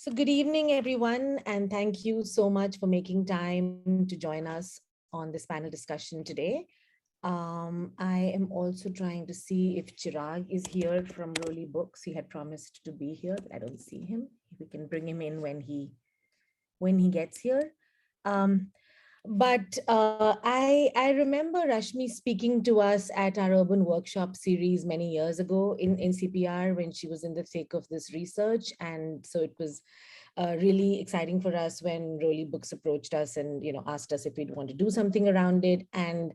So good evening, everyone, and thank you so much for making time to join us on this panel discussion today. I am also trying to see if Chirag is here from Rolly Books. He had promised to be here, but I don't see him. We can bring him in when he gets here. Um, but I remember Rashmi speaking to us at our urban workshop series many years ago in CPR when she was in the thick of this research. And so it was really exciting for us when Rolly Books approached us and asked us if we'd want to do something around it. And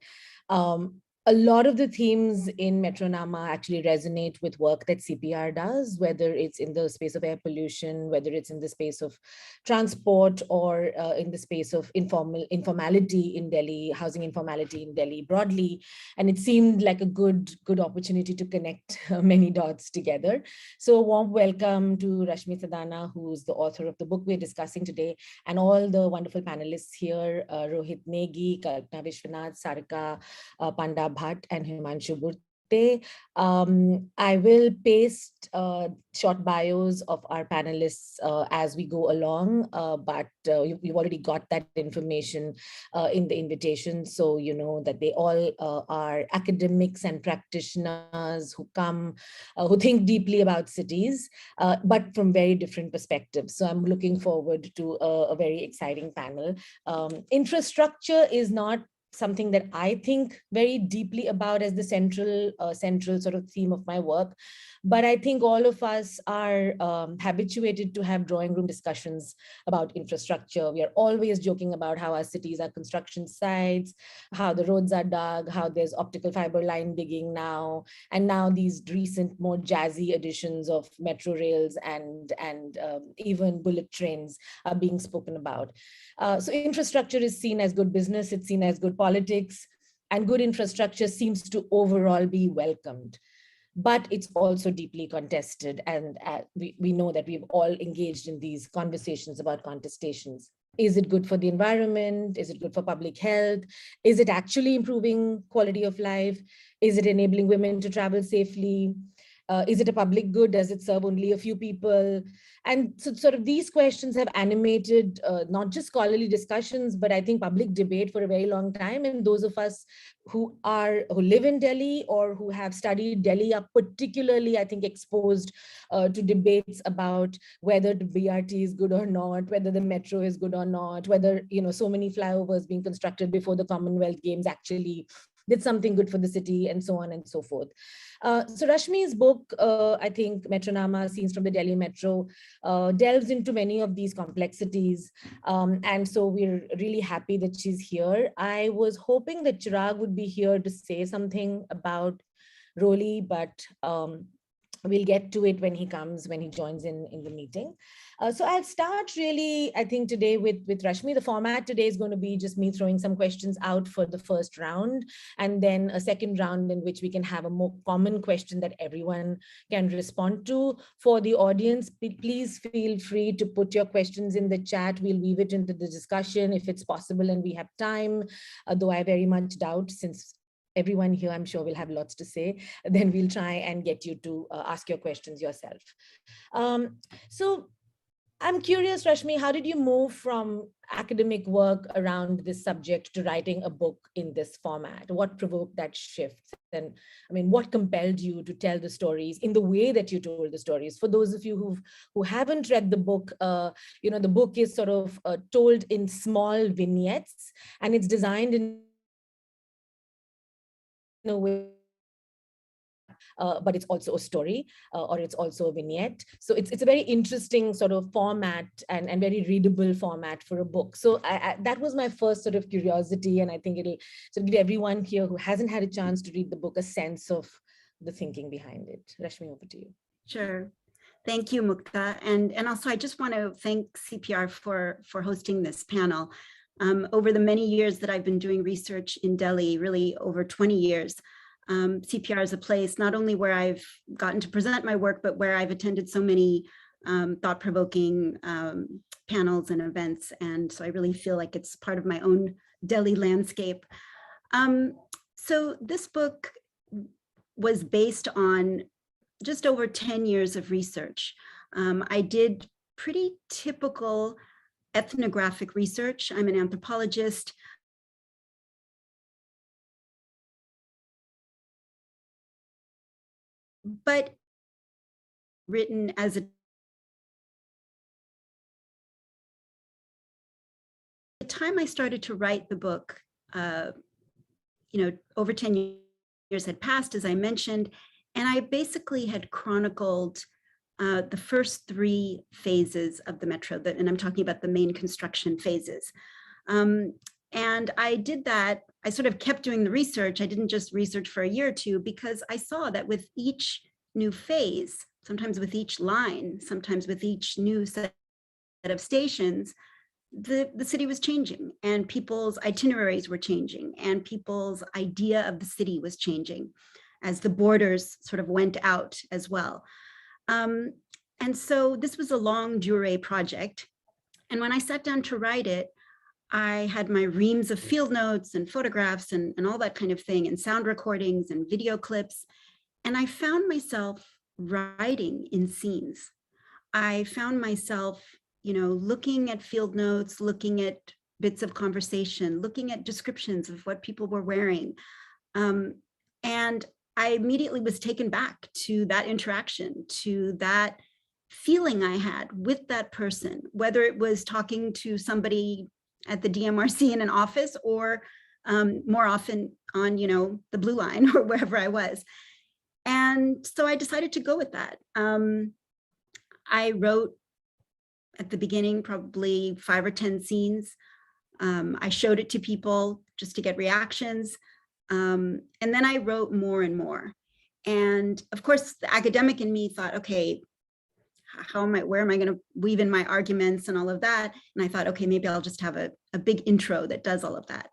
um, a lot of the themes in Metronama actually resonate with work that CPR does, whether it's in the space of air pollution, whether it's in the space of transport, or in the space of informality in Delhi, housing informality in Delhi broadly. And it seemed like a good opportunity to connect many dots together. So a warm welcome to Rashmi Sadana, who's the author of the book we're discussing today, and all the wonderful panelists here, Rohit, Negi, Kalpana, Viswanath, Sarika, Panda, Bhatt, and Himanshu, Burte. I will paste short bios of our panelists as we go along, but you've already got that information in the invitation. So you know that they all are academics and practitioners who come, who think deeply about cities, but from very different perspectives. So I'm looking forward to a very exciting panel. Infrastructure is not something that I think very deeply about as the central sort of theme of my work. But I think all of us are habituated to have drawing room discussions about infrastructure. We are always joking about how our cities are construction sites, how the roads are dug, how there's optical fiber line digging now, and now these recent more jazzy additions of metro rails and even bullet trains are being spoken about. So infrastructure is seen as good business, it's seen as good politics, and good infrastructure seems to overall be welcomed. But it's also deeply contested, and we know that we've all engaged in these conversations about contestations. Is it good for the environment? Is it good for public health? Is it actually improving quality of life? Is it enabling women to travel safely? Is it a public good? Does it serve only a few people? And so sort of these questions have animated not just scholarly discussions, but I think public debate for a very long time. And those of us who live in Delhi or who have studied Delhi are particularly, I think, exposed to debates about whether the BRT is good or not, whether the metro is good or not, whether so many flyovers being constructed before the Commonwealth Games actually did something good for the city, and so on and so forth. So Rashmi's book, I think, Metronama, Scenes from the Delhi Metro, delves into many of these complexities. And so we're really happy that she's here. I was hoping that Chirag would be here to say something about Rolly, but we'll get to it when he comes, when he joins in the meeting. So I'll start really, I think, today with Rashmi. The format today is going to be just me throwing some questions out for the first round, and then a second round in which we can have a more common question that everyone can respond to. For the audience, please feel free to put your questions in the chat. We'll weave it into the discussion if it's possible and we have time, though I very much doubt, since everyone here, I'm sure, will have lots to say, then we'll try and get you to ask your questions yourself. So I'm curious, Rashmi, how did you move from academic work around this subject to writing a book in this format? What provoked that shift? And I mean, what compelled you to tell the stories in the way that you told the stories? For those of you who haven't read the book, the book is sort of told in small vignettes, and it's designed in a way, but it's also a story, or it's also a vignette. So it's a very interesting sort of format and very readable format for a book. So that was my first sort of curiosity, and I think it'll sort of give everyone here who hasn't had a chance to read the book a sense of the thinking behind it. Rashmi, over to you. Sure. Thank you, Mukta. And also, I just want to thank CPR for hosting this panel. Over the many years that I've been doing research in Delhi, really over 20 years, CPR is a place not only where I've gotten to present my work, but where I've attended so many thought-provoking panels and events. And so I really feel like it's part of my own Delhi landscape. So this book was based on just over 10 years of research. I did pretty typical ethnographic research. I'm an anthropologist. But written as a the time I started to write the book, over 10 years had passed, as I mentioned, and I basically had chronicled the first 3 phases of the metro, and I'm talking about the main construction phases. And I did that. I sort of kept doing the research. I didn't just research for a year or 2, because I saw that with each new phase, sometimes with each line, sometimes with each new set of stations, the city was changing, and people's itineraries were changing, and people's idea of the city was changing as the borders sort of went out as well. And so this was a long durée project. And when I sat down to write it, I had my reams of field notes and photographs and all that kind of thing, and sound recordings and video clips. And I found myself writing in scenes. I found myself, looking at field notes, looking at bits of conversation, looking at descriptions of what people were wearing. And I immediately was taken back to that interaction, to that feeling I had with that person, whether it was talking to somebody at the DMRC in an office, or more often on, the Blue Line or wherever I was. And so I decided to go with that. I wrote at the beginning probably 5 or 10 scenes. I showed it to people just to get reactions. And then I wrote more and more. And of course, the academic in me thought, okay, where am I going to weave in my arguments and all of that? And I thought, okay, maybe I'll just have a big intro that does all of that.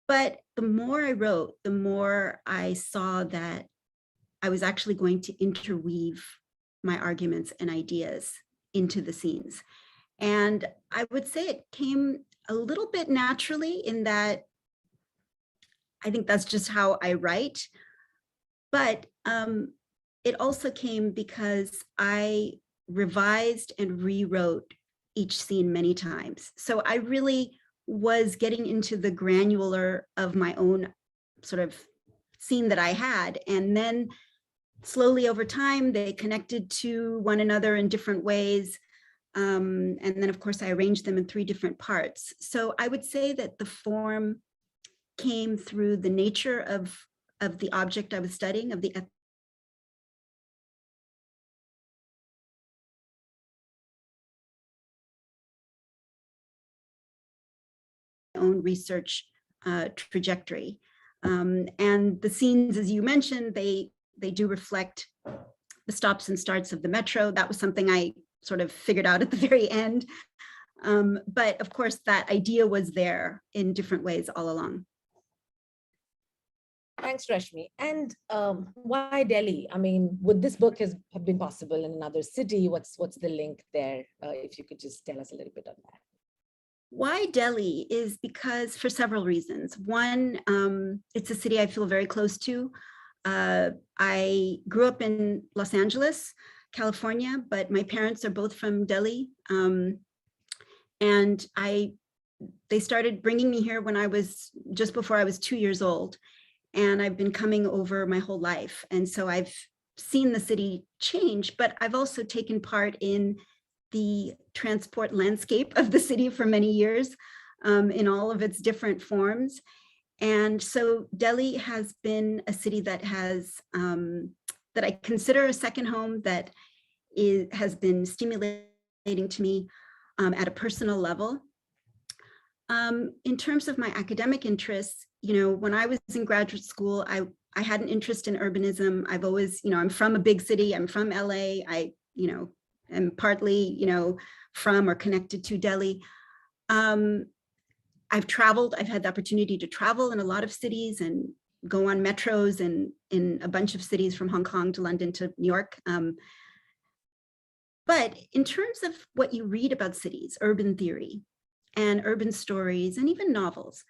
But the more I wrote, the more I saw that I was actually going to interweave my arguments and ideas into the scenes. And I would say it came a little bit naturally, in that I think that's just how I write. But it also came because I revised and rewrote each scene many times. So I really was getting into the granular of my own sort of scene that I had. And then slowly over time, they connected to one another in different ways. And then, of course, I arranged them in 3 different parts. So I would say that the form came through the nature of the object I was studying, of the own research trajectory. And the scenes, as you mentioned, they do reflect the stops and starts of the metro. That was something I sort of figured out at the very end. But of course, that idea was there in different ways all along. Thanks, Rashmi. And why Delhi? I mean, would this book have been possible in another city? What's the link there? If you could just tell us a little bit on that. Why Delhi is because, for several reasons. One, it's a city I feel very close to. I grew up in Los Angeles, California, but my parents are both from Delhi. And they started bringing me here when I was just before I was 2 years old. And I've been coming over my whole life. And so I've seen the city change, but I've also taken part in the transport landscape of the city for many years, in all of its different forms. And so Delhi has been a city that has, that I consider a second home, that has been stimulating to me at a personal level. In terms of my academic interests, when I was in graduate school, I had an interest in urbanism. I've always, I'm from a big city. I'm from LA. I, am partly, from or connected to Delhi. I've traveled. I've had the opportunity to travel in a lot of cities and go on metros and in a bunch of cities, from Hong Kong to London to New York. But in terms of what you read about cities, urban theory and urban stories, and even novels,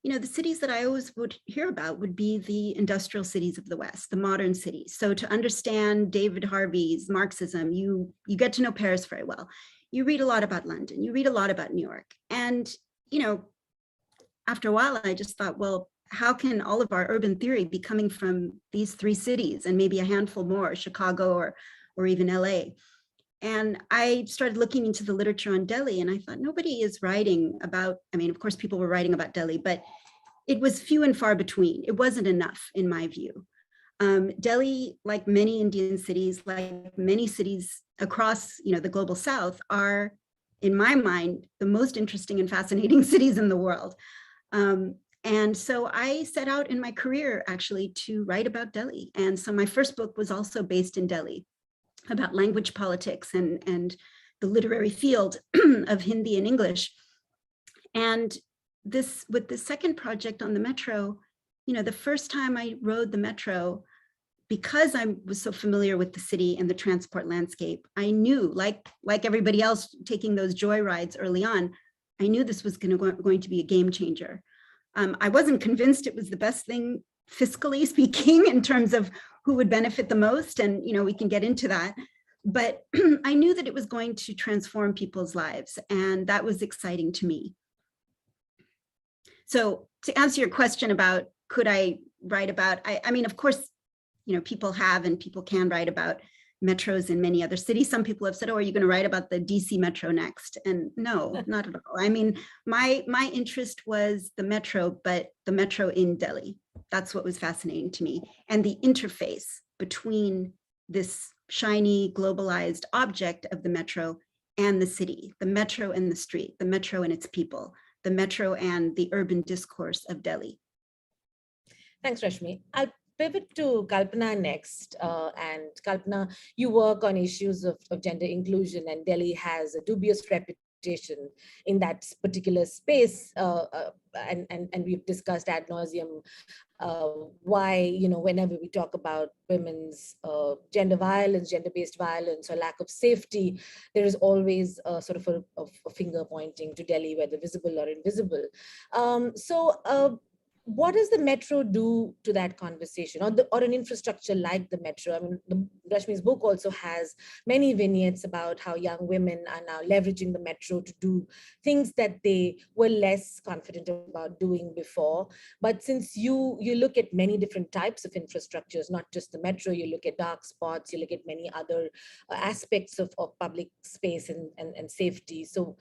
the cities that I always would hear about would be the industrial cities of the West, the modern cities. So to understand David Harvey's Marxism, you get to know Paris very well. You read a lot about London, you read a lot about New York. And, after a while, I just thought, well, how can all of our urban theory be coming from these three cities and maybe a handful more, Chicago or even LA? And I started looking into the literature on Delhi, and I thought nobody is writing about, of course, people were writing about Delhi, but it was few and far between. It wasn't enough, in my view. Delhi, like many Indian cities, like many cities across, the global South, are, in my mind, the most interesting and fascinating cities in the world. And so I set out in my career, actually, to write about Delhi. And so my first book was also based in Delhi, about language politics and the literary field of Hindi and English. And with the second project on the metro, the first time I rode the metro, because I was so familiar with the city and the transport landscape, I knew, like everybody else taking those joy rides early on, I knew this was going to be a game changer. I wasn't convinced it was the best thing, fiscally speaking, in terms of who would benefit the most. And, we can get into that. But I knew that it was going to transform people's lives. And that was exciting to me. So to answer your question about, could I write about, of course, people have and people can write about metros in many other cities. Some people have said, oh, are you going to write about the DC metro next? And no, not at all. My interest was the metro, but the metro in Delhi. That's what was fascinating to me. And the interface between this shiny, globalized object of the metro and the city, the metro and the street, the metro and its people, the metro and the urban discourse of Delhi. Thanks, Rashmi. I'll pivot to Kalpana next. And Kalpana, you work on issues of gender inclusion, and Delhi has a dubious reputation in that particular space. And we've discussed ad nauseum why, whenever we talk about women's gender violence, gender-based violence, or lack of safety, there is always sort of a finger pointing to Delhi, whether visible or invisible. What does the metro do to that conversation, or an infrastructure like the metro? Rashmi's book also has many vignettes about how young women are now leveraging the metro to do things that they were less confident about doing before. But since you look at many different types of infrastructures, not just the metro, you look at dark spots, you look at many other aspects of public space and safety. So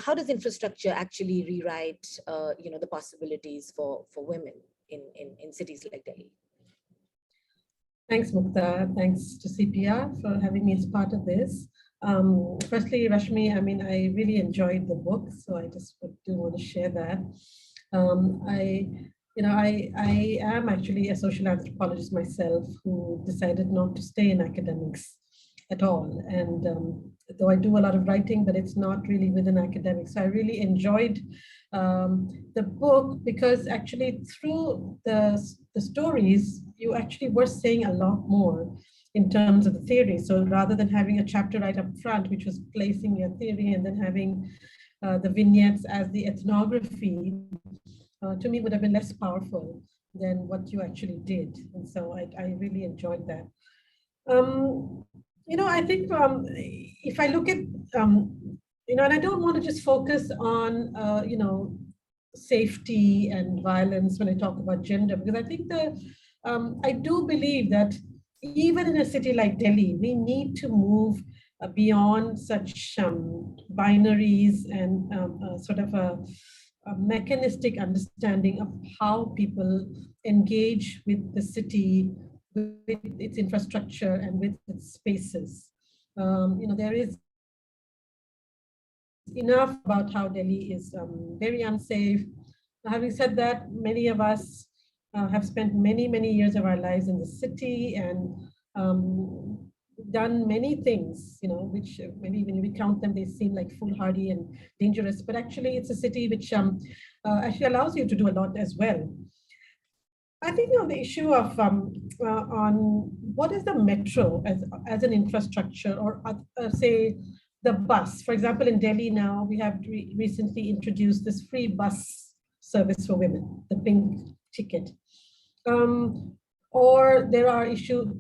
how does infrastructure actually rewrite the possibilities for women in cities like Delhi? Thanks, Mukta. Thanks to CPR for having me as part of this. Firstly, Rashmi, I really enjoyed the book, so I just do want to share that. I am actually a social anthropologist myself who decided not to stay in academics at all. And though I do a lot of writing, but it's not really within academics. So I really enjoyed the book because actually through the stories, you actually were saying a lot more in terms of the theory. So rather than having a chapter right up front, which was placing your theory and then having the vignettes as the ethnography, to me would have been less powerful than what you actually did. And so I really enjoyed that. I think if I look at, and I don't want to just focus on, safety and violence when I talk about gender, because I think I do believe that even in a city like Delhi, we need to move beyond such binaries and sort of a mechanistic understanding of how people engage with the city, with its infrastructure and with its spaces. There is enough about how Delhi is very unsafe. Having said that, many of us have spent many, many years of our lives in the city and done many things, which maybe when we count them, they seem like foolhardy and dangerous, but actually it's a city which actually allows you to do a lot as well. I think on the issue of on what is the metro as an infrastructure, or say the bus. For example, in Delhi now, we have recently introduced this free bus service for women, the pink ticket. Or there are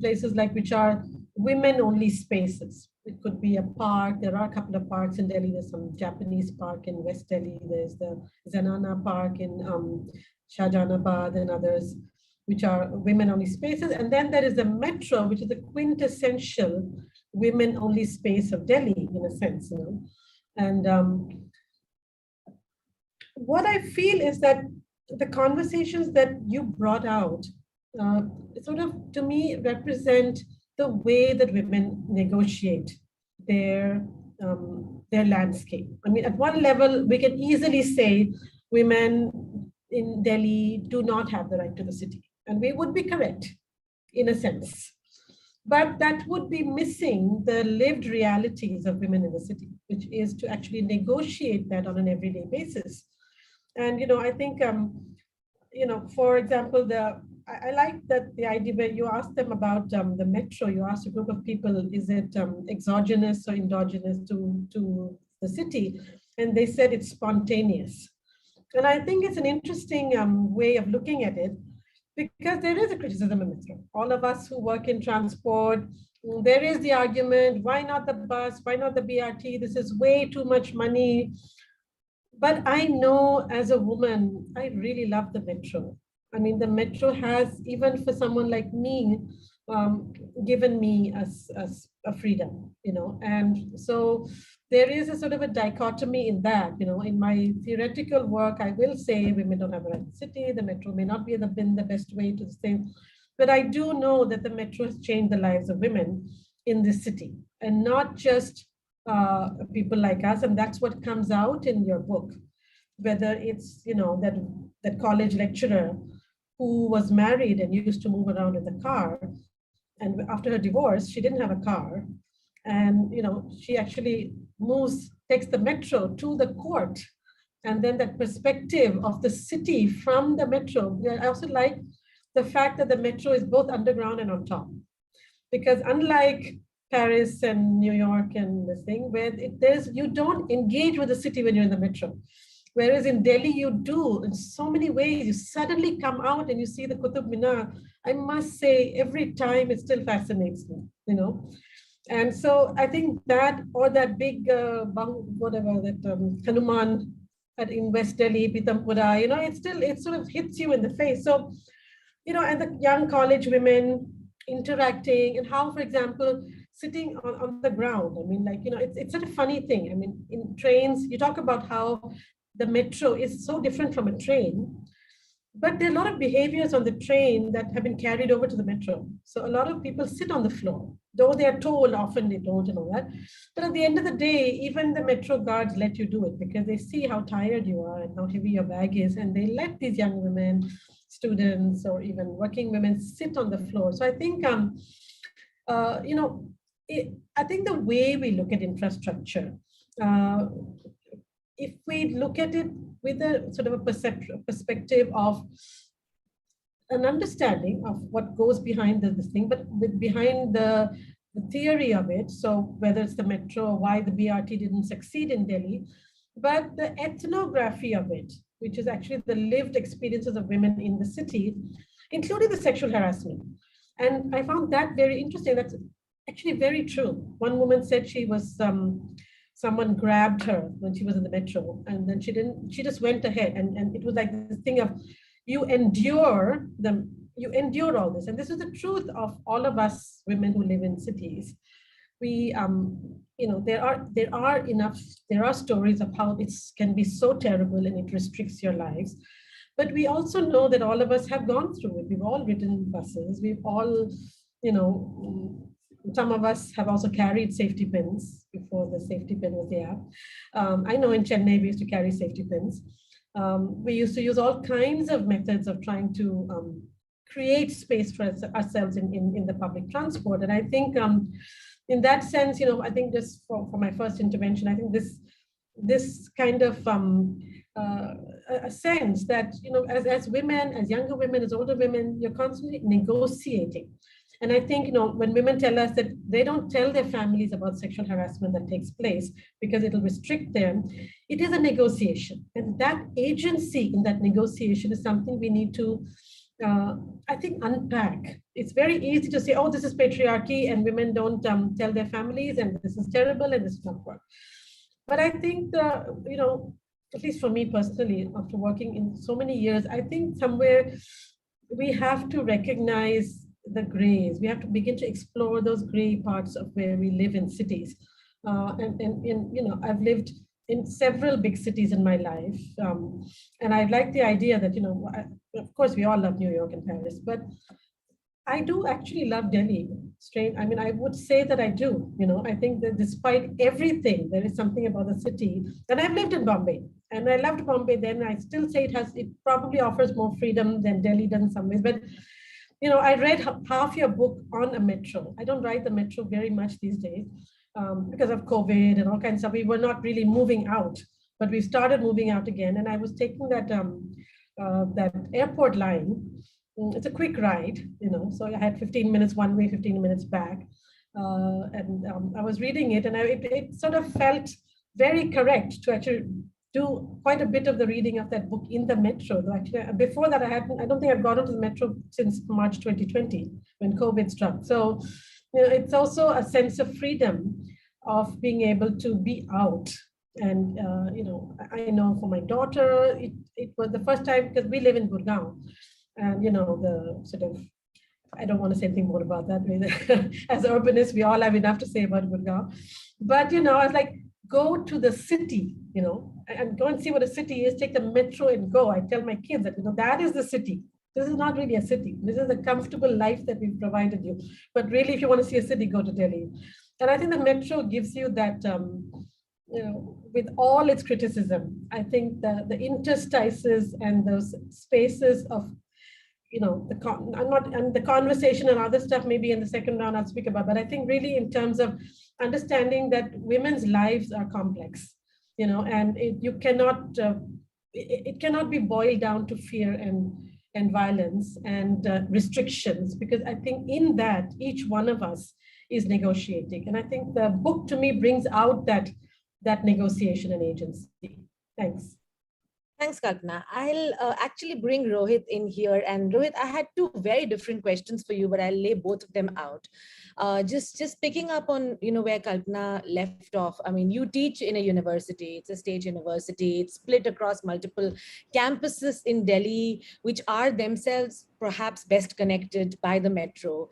places like which are women-only spaces. It could be a park. There are a couple of parks in Delhi. There's some Japanese park in West Delhi. There's the Sadana park in Shahjahanabad and others, which are women-only spaces. And then there is the metro, which is the quintessential women-only space of Delhi, in a sense, you know. And what I feel is that the conversations that you brought out sort of, to me, represent the way that women negotiate their landscape. I mean, at one level, we can easily say women in Delhi do not have the right to the city. And we would be correct, in a sense. But that would be missing the lived realities of women in the city, which is to actually negotiate that on an everyday basis. And, you know, I think, you know, for example, I like that the idea where you asked them about the metro, you asked a group of people, is it exogenous or endogenous to the city? And they said it's spontaneous. And I think it's an interesting way of looking at it, because there is a criticism of metro. All of us who work in transport, there is the argument, why not the bus? Why not the BRT? This is way too much money. But I know as a woman, I really love the metro. I mean, the metro has, even for someone like me, given me a freedom, you know. And so there is a sort of a dichotomy in that, you know. In my theoretical work, I will say women don't have a right to the city, the metro may not be been the best way to say, but I do know that the metro has changed the lives of women in this city, and not just people like us. And that's what comes out in your book, whether it's, you know, that college lecturer who was married and used to move around in the car, and after her divorce, she didn't have a car, and, you know, she actually takes the metro to the court, and then that perspective of the city from the metro. I also like the fact that the metro is both underground and on top, because unlike Paris and New York and this thing, where you don't engage with the city when you're in the metro. Whereas in Delhi, you do in so many ways. You suddenly come out and you see the Qutub Minar. I must say, every time it still fascinates me, you know. And so I think that, or that big, whatever, that Hanuman in West Delhi, Pitampura, you know, it sort of hits you in the face. So, you know, and the young college women interacting, and how, for example, sitting on the ground. I mean, like, you know, it's such a funny thing. I mean, in trains, you talk about how the metro is so different from a train, but there are a lot of behaviors on the train that have been carried over to the metro. So a lot of people sit on the floor, though they are told, often they don't and all that. But at the end of the day, even the metro guards let you do it, because they see how tired you are and how heavy your bag is. And they let these young women, students, or even working women sit on the floor. So I think, you know, I think the way we look at infrastructure, if we look at it with a sort of a perspective of an understanding of what goes behind this thing, but behind the theory of it, so whether it's the metro or why the BRT didn't succeed in Delhi, but the ethnography of it, which is actually the lived experiences of women in the city, including the sexual harassment. And I found that very interesting. That's actually very true. One woman said she was, someone grabbed her when she was in the metro, and then she just went ahead. And it was like this thing of, you endure all this. And this is the truth of all of us women who live in cities. We, you know, there are stories of how it can be so terrible and it restricts your lives. But we also know that all of us have gone through it. We've all ridden buses. We've all, you know, some of us have also carried safety pins before the safety pin was the app. I know in Chennai, we used to carry safety pins. We used to use all kinds of methods of trying to create space for ourselves in the public transport. And I think in that sense, you know, I think just for my first intervention, I think this kind of a sense that, you know, as women, as younger women, as older women, you're constantly negotiating. And I think, when women tell us that they don't tell their families about sexual harassment that takes place because it'll restrict them, it is a negotiation. And that agency in that negotiation is something we need to, I think, unpack. It's very easy to say, oh, this is patriarchy and women don't tell their families and this is terrible and this is not work. But I think, at least for me personally, after working in so many years, I think somewhere we have to recognize the grays. We have to begin to explore those gray parts of where we live in cities. I've lived in several big cities in my life. And I like the idea that, of course, we all love New York and Paris, but I do actually love Delhi. Strange. I mean, I would say that I do. I think that despite everything, there is something about the city. And I've lived in Bombay, and I loved Bombay then. I still say it probably offers more freedom than Delhi does in some ways. But I read half your book on a metro. I don't ride the metro very much these days because of COVID and all kinds of stuff. We were not really moving out, but we started moving out again. And I was taking that airport line. It's a quick ride, so I had 15 minutes one way, 15 minutes back. I was reading it, and it sort of felt very correct to actually do quite a bit of the reading of that book in the metro. Actually, before that, I don't think I've gone into the metro since March 2020 when COVID struck. So, it's also a sense of freedom of being able to be out. And, I know for my daughter, it was the first time, because we live in Gurgaon. And, the sort of, I don't want to say anything more about that. As urbanists, we all have enough to say about Gurgaon. But, I was like, go to the city, and go and see what a city is, take the metro and go. I tell my kids that, that is the city. This is not really a city. This is a comfortable life that we've provided you. But really, if you want to see a city, go to Delhi. And I think the metro gives you that, with all its criticism, I think the interstices and those spaces of, the conversation and other stuff maybe in the second round I'll speak about, but I think really in terms of understanding that women's lives are complex, and it cannot be boiled down to fear and violence and restrictions, because I think in that each one of us is negotiating. And I think the book to me brings out that negotiation and agency. Thanks. Thanks, Kalpana. I'll actually bring Rohit in here. And Rohit, I had two very different questions for you, but I'll lay both of them out. Just picking up on where Kalpana left off. I mean, you teach in a university. It's a state university. It's split across multiple campuses in Delhi, which are themselves perhaps best connected by the metro.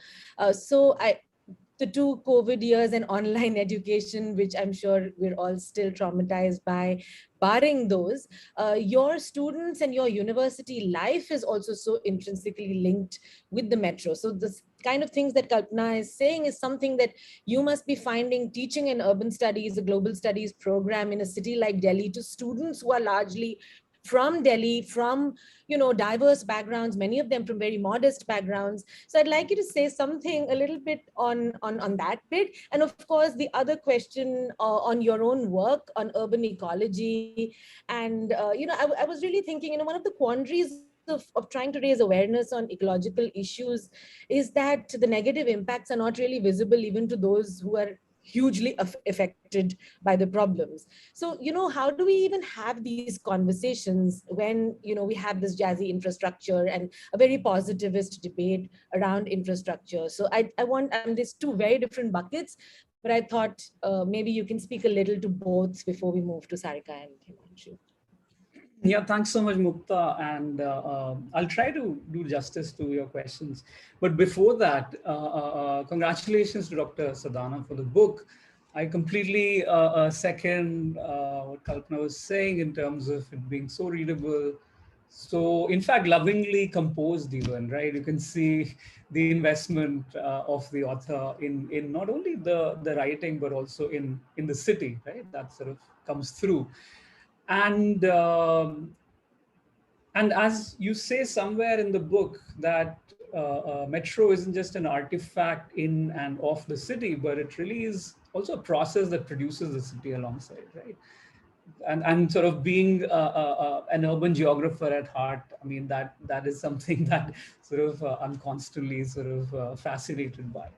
The two COVID years and online education, which I'm sure we're all still traumatized by, barring those, your students and your university life is also so intrinsically linked with the metro. So this kind of things that Kalpana is saying is something that you must be finding teaching in urban studies, a global studies program in a city like Delhi, to students who are largely from Delhi, from diverse backgrounds, many of them from very modest backgrounds. So I'd like you to say something a little bit on that bit. And of course, the other question on your own work on urban ecology. And, I was really thinking, one of the quandaries of trying to raise awareness on ecological issues is that the negative impacts are not really visible even to those who are hugely affected by the problems. So, how do we even have these conversations when, we have this jazzy infrastructure and a very positivist debate around infrastructure? So there's two very different buckets, but I thought maybe you can speak a little to both before we move to Sarika and Himanshu. Yeah, thanks so much, Mukta. And I'll try to do justice to your questions. But before that, congratulations to Dr. Sadana for the book. I completely second what Kalpana was saying in terms of it being so readable. So, in fact, lovingly composed even, right? You can see the investment of the author in not only the writing, but also in the city, right? That sort of comes through. And as you say somewhere in the book that metro isn't just an artifact in and of the city, but it really is also a process that produces the city alongside, right? and sort of being an urban geographer at heart, I mean, that is something that sort of I'm constantly sort of fascinated by.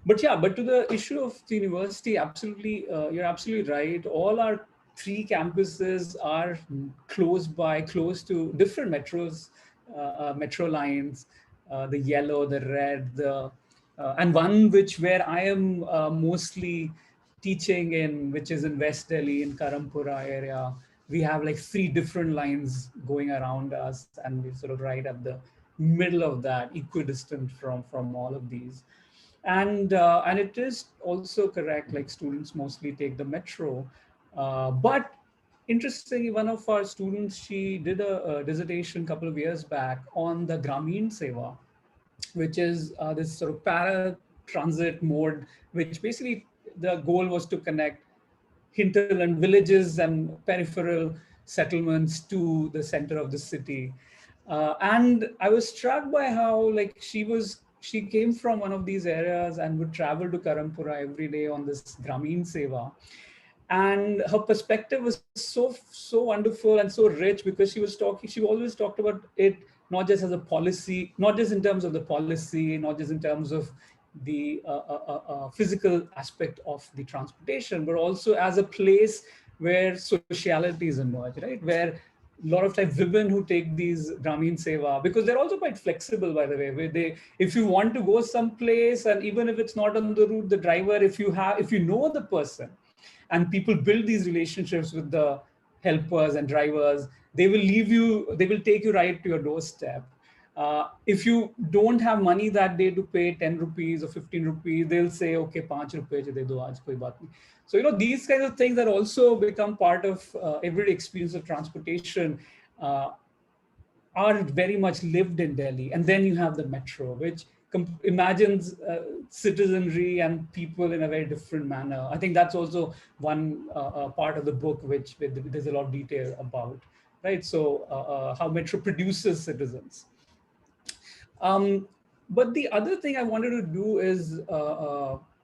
But yeah, but to the issue of the university, absolutely, you're absolutely right. All our three campuses are close to different metro lines, the yellow, the red, and one where I am mostly teaching in, which is in West Delhi, in Karampura area. We have like three different lines going around us, and we're sort of right at the middle of that, equidistant from all of these. And it is also correct, like students mostly take the metro, but interestingly, one of our students, she did a dissertation a couple of years back on the Grameen Seva, which is this sort of para-transit mode, which basically the goal was to connect hinterland villages and peripheral settlements to the center of the city. And I was struck by how like she came from one of these areas and would travel to Karampura every day on this Grameen Seva. And her perspective was so wonderful and so rich, because she always talked about it not just as a policy, not just in terms of the policy, not just in terms of the physical aspect of the transportation, but also as a place where socialities emerge, right? Where a lot of times women who take these Grameen Seva, because they're also quite flexible, by the way, where if you want to go someplace, and even if it's not on the route, the driver, if you know the person, and people build these relationships with the helpers and drivers, they will take you right to your doorstep. If you don't have money that day to pay 10 rupees or 15 rupees, they'll say, okay, 5 rupees de do aaj, koi baat nahi. So, these kinds of things that also become part of everyday experience of transportation are very much lived in Delhi. And then you have the metro, which imagines citizenry and people in a very different manner. I think that's also one part of the book, which there's a lot of detail about, right? So how metro produces citizens. But the other thing I wanted to do is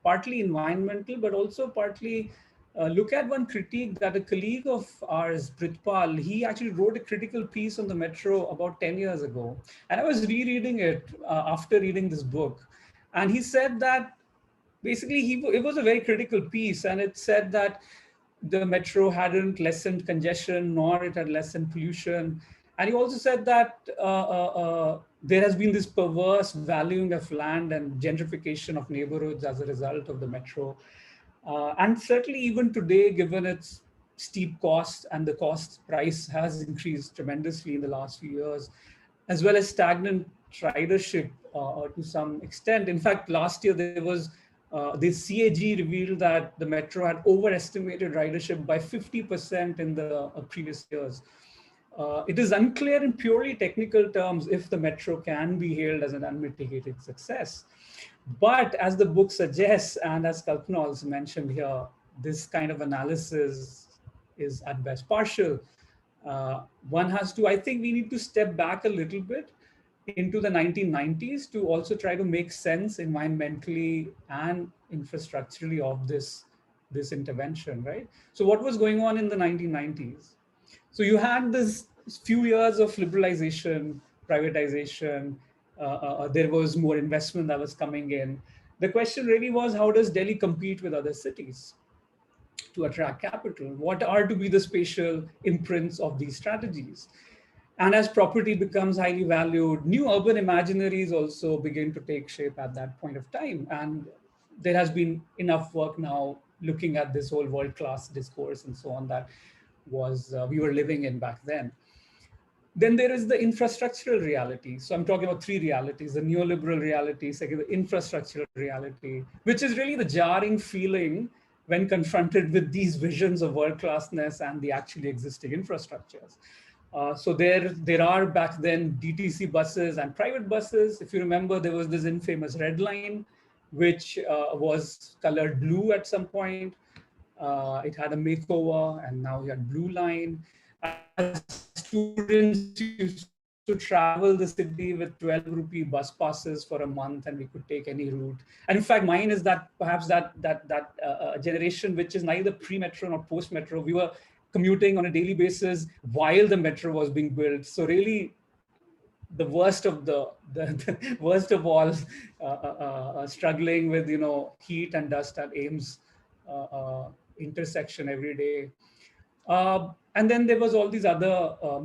partly environmental, but also partly look at one critique that a colleague of ours, Pritpal, he actually wrote a critical piece on the metro about 10 years ago. And I was rereading it after reading this book. And he said that basically it was a very critical piece, and it said that the metro hadn't lessened congestion, nor it had lessened pollution. And he also said that there has been this perverse valuing of land and gentrification of neighborhoods as a result of the metro. And certainly even today, given its steep cost, and the cost price has increased tremendously in the last few years, as well as stagnant ridership to some extent. In fact, last year there was the CAG revealed that the metro had overestimated ridership by 50% in the previous years. It is unclear in purely technical terms if the metro can be hailed as an unmitigated success. But as the book suggests, and as Kalpana also mentioned here, this kind of analysis is at best partial. One has to, I think we need to step back a little bit into the 1990s to also try to make sense environmentally and infrastructurally of this intervention, right? So what was going on in the 1990s? So you had this few years of liberalization, privatization, there was more investment that was coming in. The question really was, how does Delhi compete with other cities to attract capital? What are to be the spatial imprints of these strategies? And as property becomes highly valued, new urban imaginaries also begin to take shape at that point of time. And there has been enough work now looking at this whole world-class discourse and so on that we were living in back then. Then there is the infrastructural reality. So I'm talking about three realities: the neoliberal reality, second, the infrastructural reality, which is really the jarring feeling when confronted with these visions of world-classness and the actually existing infrastructures. So there are back then DTC buses and private buses. If you remember, there was this infamous red line, which was colored blue at some point. It had a makeover, and now you had blue line. As students used to travel the city with 12 rupee bus passes for a month, and we could take any route. And in fact, mine is that perhaps that generation which is neither pre-metro nor post-metro. We were commuting on a daily basis while the metro was being built. So really, the worst of the worst of all, struggling with heat and dust at Ames intersection every day. And then there was all these other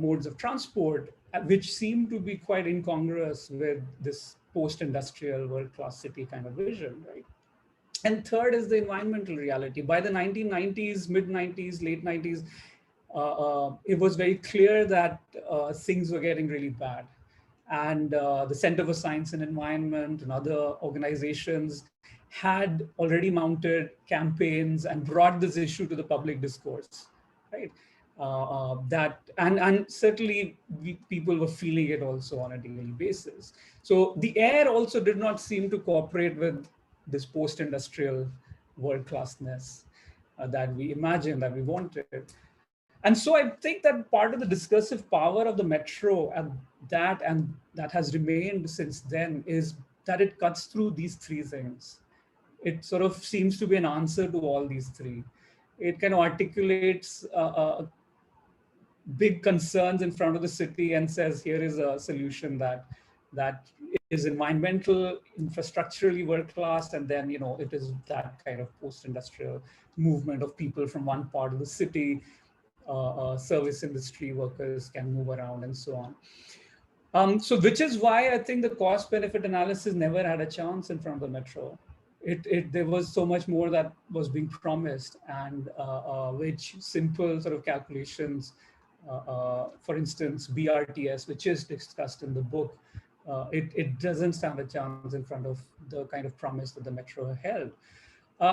modes of transport, which seemed to be quite incongruous with this post-industrial world-class city kind of vision, right? And third is the environmental reality. By the 1990s, mid-90s, late 90s, it was very clear that things were getting really bad. And the Center for Science and Environment and other organizations had already mounted campaigns and brought this issue to the public discourse, right? And certainly people were feeling it also on a daily basis. So the air also did not seem to cooperate with this post-industrial world-classness that we imagined, that we wanted. And so I think that part of the discursive power of the metro and that has remained since then is that it cuts through these three things. It sort of seems to be an answer to all these three. It kind of articulates big concerns in front of the city and says, here is a solution that is environmental, infrastructurally world-class, and then it is that kind of post-industrial movement of people from one part of the city, service industry workers can move around and so on. So which is why I think the cost-benefit analysis never had a chance in front of the metro. There was so much more that was being promised, and which simple sort of calculations, for instance, BRTS, which is discussed in the book, it doesn't stand a chance in front of the kind of promise that the metro held.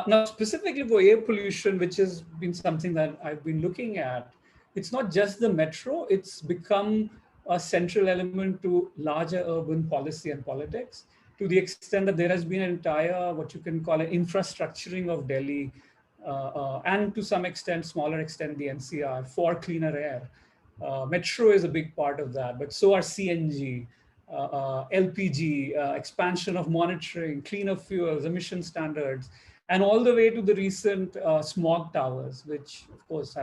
Now, specifically for air pollution, which has been something that I've been looking at, it's not just the metro, it's become a central element to larger urban policy and politics, to the extent that there has been an entire, what you can call an infrastructuring of Delhi, and to some extent, smaller extent, the NCR for cleaner air. Metro is a big part of that, but so are CNG, LPG, expansion of monitoring, cleaner fuels, emission standards, and all the way to the recent smog towers, which of course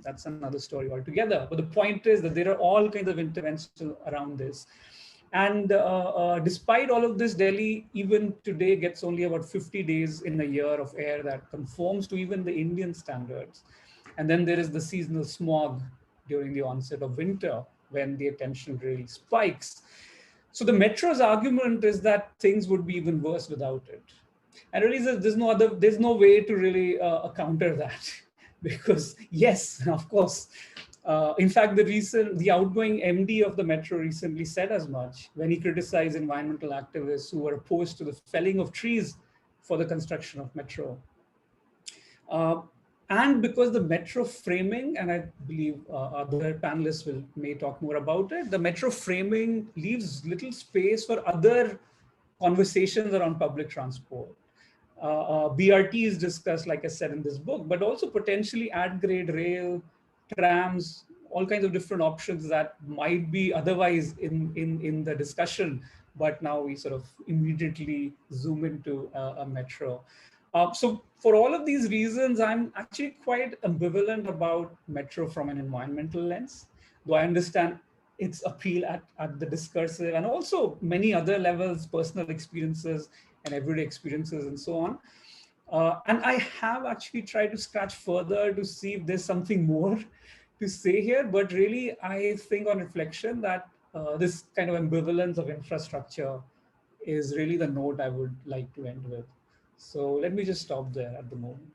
that's another story altogether. But the point is that there are all kinds of interventions around this. And despite all of this, Delhi even today gets only about 50 days in a year of air that conforms to even the Indian standards. And then there is the seasonal smog during the onset of winter, when the attention really spikes. So the metro's argument is that things would be even worse without it. And really, there's no way to really counter that, because yes, of course. In fact, the outgoing MD of the metro recently said as much when he criticized environmental activists who were opposed to the felling of trees for the construction of metro. And because the metro framing, and I believe other panelists may talk more about it, the metro framing leaves little space for other conversations around public transport. BRT is discussed, like I said, in this book, but also potentially at-grade rail, trams, all kinds of different options that might be otherwise in the discussion, but now we sort of immediately zoom into a metro. So for all of these reasons, I'm actually quite ambivalent about metro from an environmental lens, though I understand its appeal at the discursive and also many other levels, personal experiences and everyday experiences and so on. And I have actually tried to scratch further to see if there's something more to say here, but really I think on reflection that this kind of ambivalence of infrastructure is really the note I would like to end with. So let me just stop there at the moment.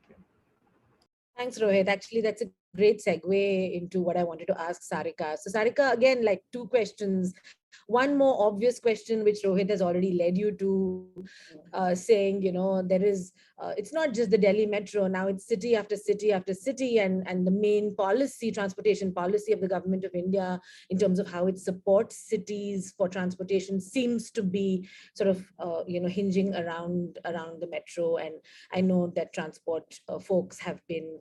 Thanks, Rohit. Actually, that's a great segue into what I wanted to ask Sarika. So Sarika, again, like two questions. One more obvious question, which Rohit has already led you to, saying, there is, it's not just the Delhi metro, now it's city after city after city, and the main policy, transportation policy of the government of India in terms of how it supports cities for transportation seems to be sort of, hinging around the metro. And I know that transport folks have been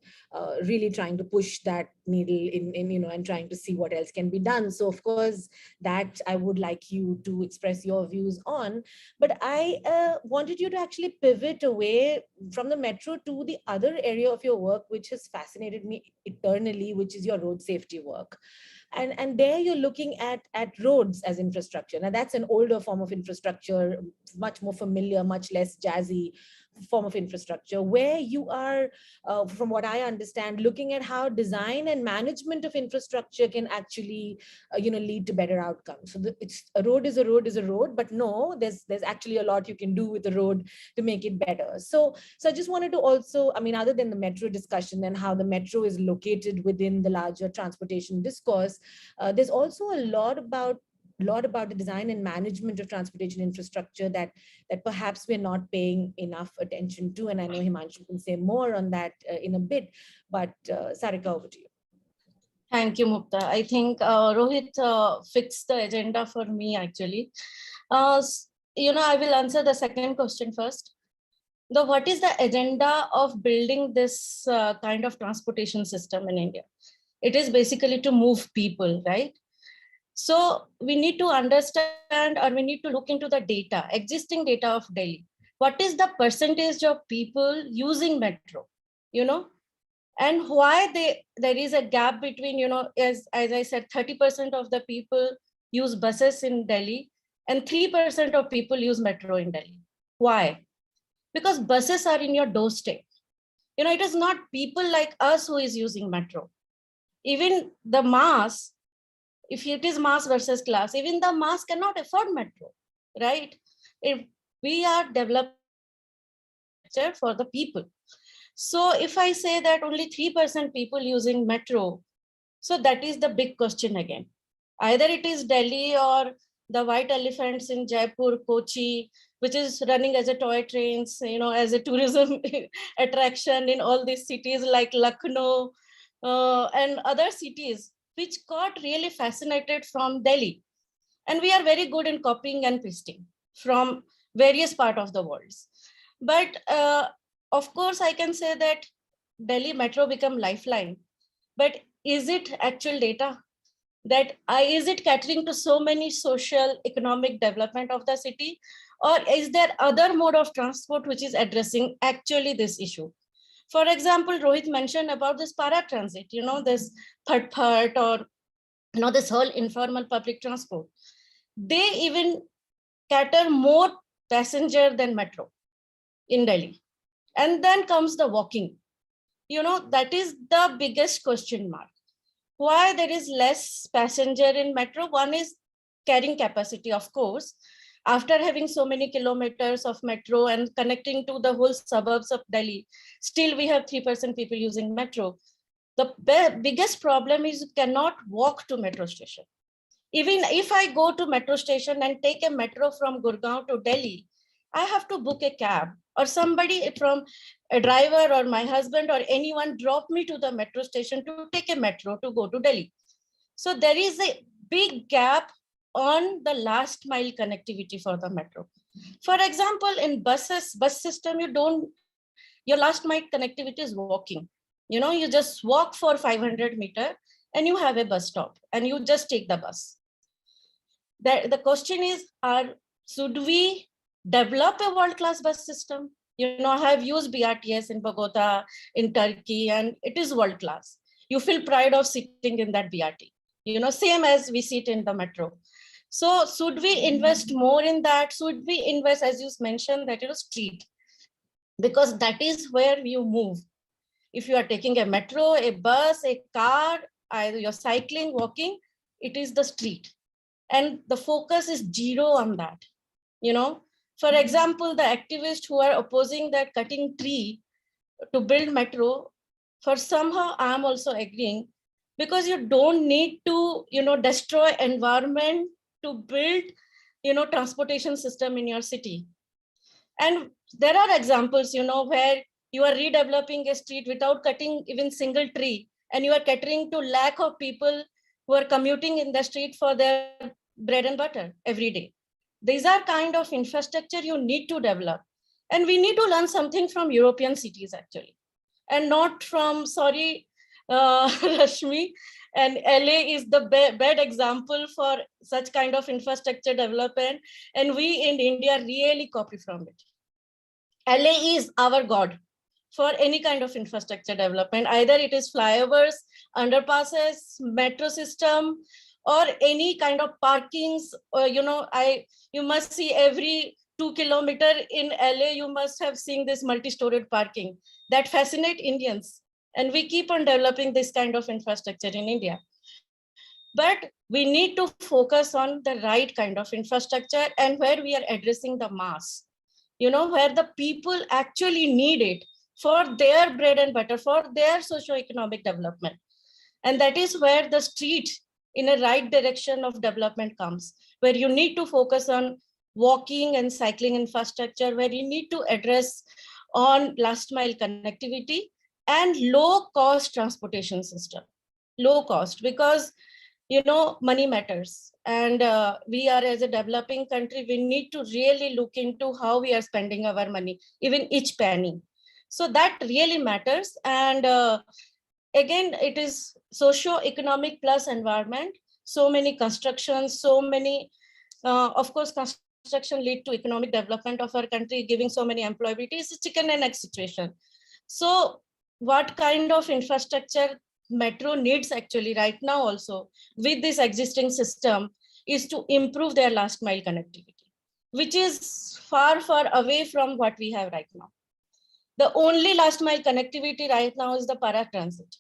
really trying to push that needle in and trying to see what else can be done. So of course, that I would like you to express your views on. But I wanted you to actually pivot away from the metro to the other area of your work, which has fascinated me eternally, which is your road safety work. And there you're looking at roads as infrastructure. Now that's an older form of infrastructure, much more familiar, much less jazzy form of infrastructure, where you are, from what I understand, looking at how design and management of infrastructure can actually, lead to better outcomes. So it's a road is a road is a road, but no, there's actually a lot you can do with the road to make it better. So I just wanted to also, I mean, other than the metro discussion and how the metro is located within the larger transportation discourse, there's also a lot about the design and management of transportation infrastructure that perhaps we're not paying enough attention to. And I know Himanshu can say more on that in a bit, but Sarika, over to you. Thank you, Mukta. I think Rohit fixed the agenda for me, actually. I will answer the second question first. What is the agenda of building this kind of transportation system in India? It is basically to move people, right? So we need to understand, or we need to look into the data, existing data of Delhi. What is the percentage of people using metro, and why there is a gap between, as I said, 30% of the people use buses in Delhi and 3% of people use metro in Delhi. Why? Because buses are in your doorstep. It is not people like us who is using metro. Even the mass, if it is mass versus class, even the mass cannot afford metro, right? If we are developing for the people. So if I say that only 3% people using metro, so that is the big question again. Either it is Delhi or the white elephants in Jaipur, Kochi, which is running as a toy trains, as a tourism attraction in all these cities like Lucknow and other cities, which got really fascinated from Delhi. And we are very good in copying and pasting from various parts of the world. But of course, I can say that Delhi metro become lifeline. But is it actual data? Is it catering to so many social, economic development of the city? Or is there other mode of transport which is addressing actually this issue? For example, Rohit mentioned about this paratransit, this Bhatt or this whole informal public transport. They even cater more passenger than metro in Delhi. And then comes the walking. That is the biggest question mark. Why there is less passenger in metro? One is carrying capacity, of course. After having so many kilometers of metro and connecting to the whole suburbs of Delhi, still we have 3% people using metro. The biggest problem is you cannot walk to metro station. Even if I go to metro station and take a metro from Gurgaon to Delhi, I have to book a cab, or somebody from a driver or my husband or anyone drop me to the metro station to take a metro to go to Delhi. So there is a big gap on the last mile connectivity for the metro. For example, in bus system, your last mile connectivity is walking. You just walk for 500 meters and you have a bus stop and you just take the bus. The question is, should we develop a world-class bus system? I have used BRTS in Bogota, in Turkey, and it is world-class. You feel pride of sitting in that BRT, same as we sit in the metro. So should we invest more in that? Should we invest, as you mentioned, that street? Because that is where you move. If you are taking a metro, a bus, a car, either you're cycling, walking, it is the street. And the focus is zero on that. For example, the activists who are opposing that cutting tree to build metro, for somehow I'm also agreeing, because you don't need to, destroy environment to build, transportation system in your city. And there are examples, where you are redeveloping a street without cutting even single tree, and you are catering to lack of people who are commuting in the street for their bread and butter every day. These are kind of infrastructure you need to develop. And we need to learn something from European cities actually. And not from, sorry, Rashmi, and LA is the bad example for such kind of infrastructure development, and we in India really copy from it. LA is our god for any kind of infrastructure development. Either it is flyovers, underpasses, metro system, or any kind of parkings. You must see every 2 kilometers in LA, you must have seen this multi-storied parking that fascinate Indians. And we keep on developing this kind of infrastructure in India. But we need to focus on the right kind of infrastructure and where we are addressing the mass, where the people actually need it for their bread and butter, for their socio-economic development. And that is where the street in a right direction of development comes, where you need to focus on walking and cycling infrastructure, where you need to address on last mile connectivity and low cost transportation system. Low cost, because money matters. And we are, as a developing country, we need to really look into how we are spending our money, even each penny. So that really matters. And again, it is socio-economic plus environment. So many constructions, so many, of course, construction lead to economic development of our country, giving so many employability. It's a chicken and egg situation. So what kind of infrastructure metro needs actually right now also with this existing system is to improve their last mile connectivity, which is far, far away from what we have right now. The only last mile connectivity right now is the paratransit.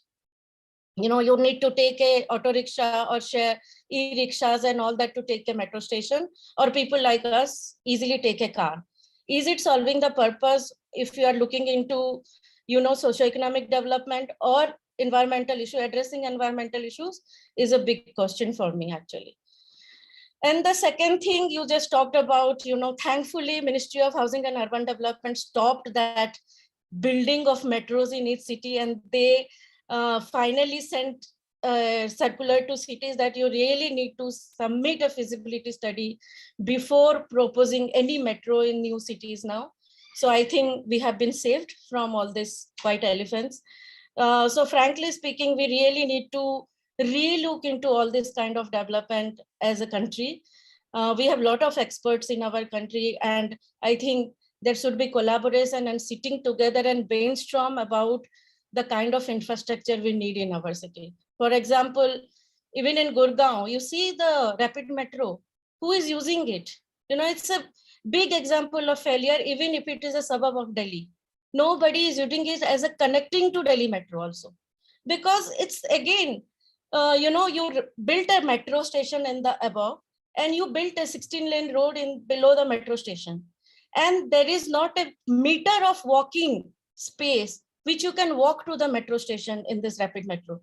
You need to take a auto rickshaw or share e-rickshaws and all that to take a metro station, or people like us easily take a car. Is it solving the purpose if you are looking into, socioeconomic development or environmental issue? Addressing environmental issues is a big question for me, actually. And the second thing you just talked about, thankfully, Ministry of Housing and Urban Development stopped that building of metros in each city, and they finally sent a circular to cities that you really need to submit a feasibility study before proposing any metro in new cities now. So I think we have been saved from all these white elephants. So frankly speaking, we really need to relook into all this kind of development as a country. We have a lot of experts in our country, and I think there should be collaboration and sitting together and brainstorm about the kind of infrastructure we need in our city. For example, even in Gurgaon, you see the rapid metro. Who is using it? It's a big example of failure, even if it is a suburb of Delhi. Nobody is using it as a connecting to Delhi metro also. Because it's, again, you built a metro station in the above, and you built a 16-lane road in below the metro station. And there is not a meter of walking space which you can walk to the metro station in this rapid metro.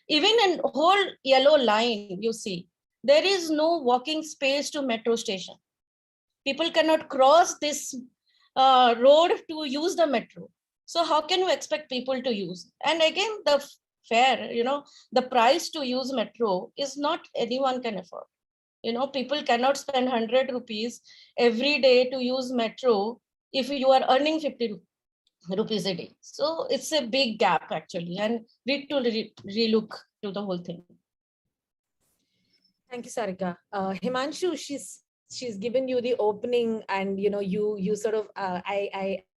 Even in whole yellow line, you see, there is no walking space to metro station. People cannot cross this road to use the metro. So how can you expect people to use? And again, the fare, the price to use metro is not anyone can afford. People cannot spend 100 rupees every day to use metro if you are earning 50 rupees a day. So it's a big gap actually, and need to relook to the whole thing. Thank you, Sarika. Himanshu, she's given you the opening, and you sort of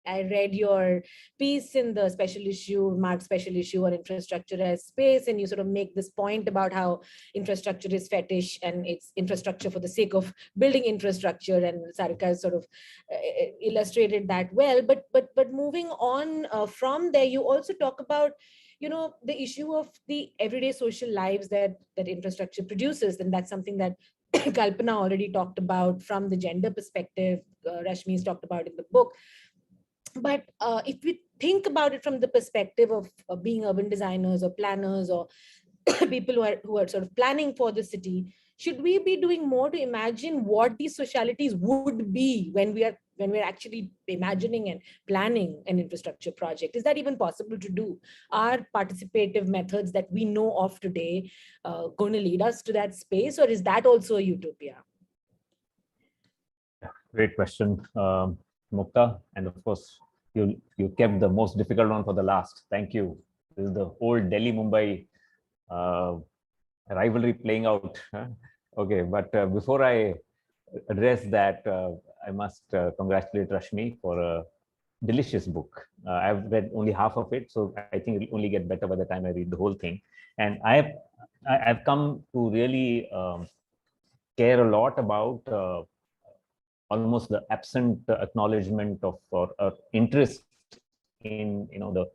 I read your piece in the special issue, Mark special issue on infrastructure as space, and you sort of make this point about how infrastructure is fetish and it's infrastructure for the sake of building infrastructure, and Sarika has sort of illustrated that well. But moving on from there, you also talk about the issue of the everyday social lives that infrastructure produces, and that's something that Kalpana already talked about from the gender perspective. Rashmi's talked about in the book. But if we think about it from the perspective of being urban designers or planners or people who are sort of planning for the city, should we be doing more to imagine what these socialities would be when we're actually imagining and planning an infrastructure project? Is that even possible to do? Are participative methods that we know of today going to lead us to that space, or is that also a utopia? Great question, Mukta, and of course you kept the most difficult one for the last. Thank you. This is the old Delhi-Mumbai rivalry playing out. Okay, but before I address that, I must congratulate Rashmi for a delicious book. I've read only half of it, so I think it'll only get better by the time I read the whole thing. And I've come to really care a lot about almost the absent acknowledgement of or interest in the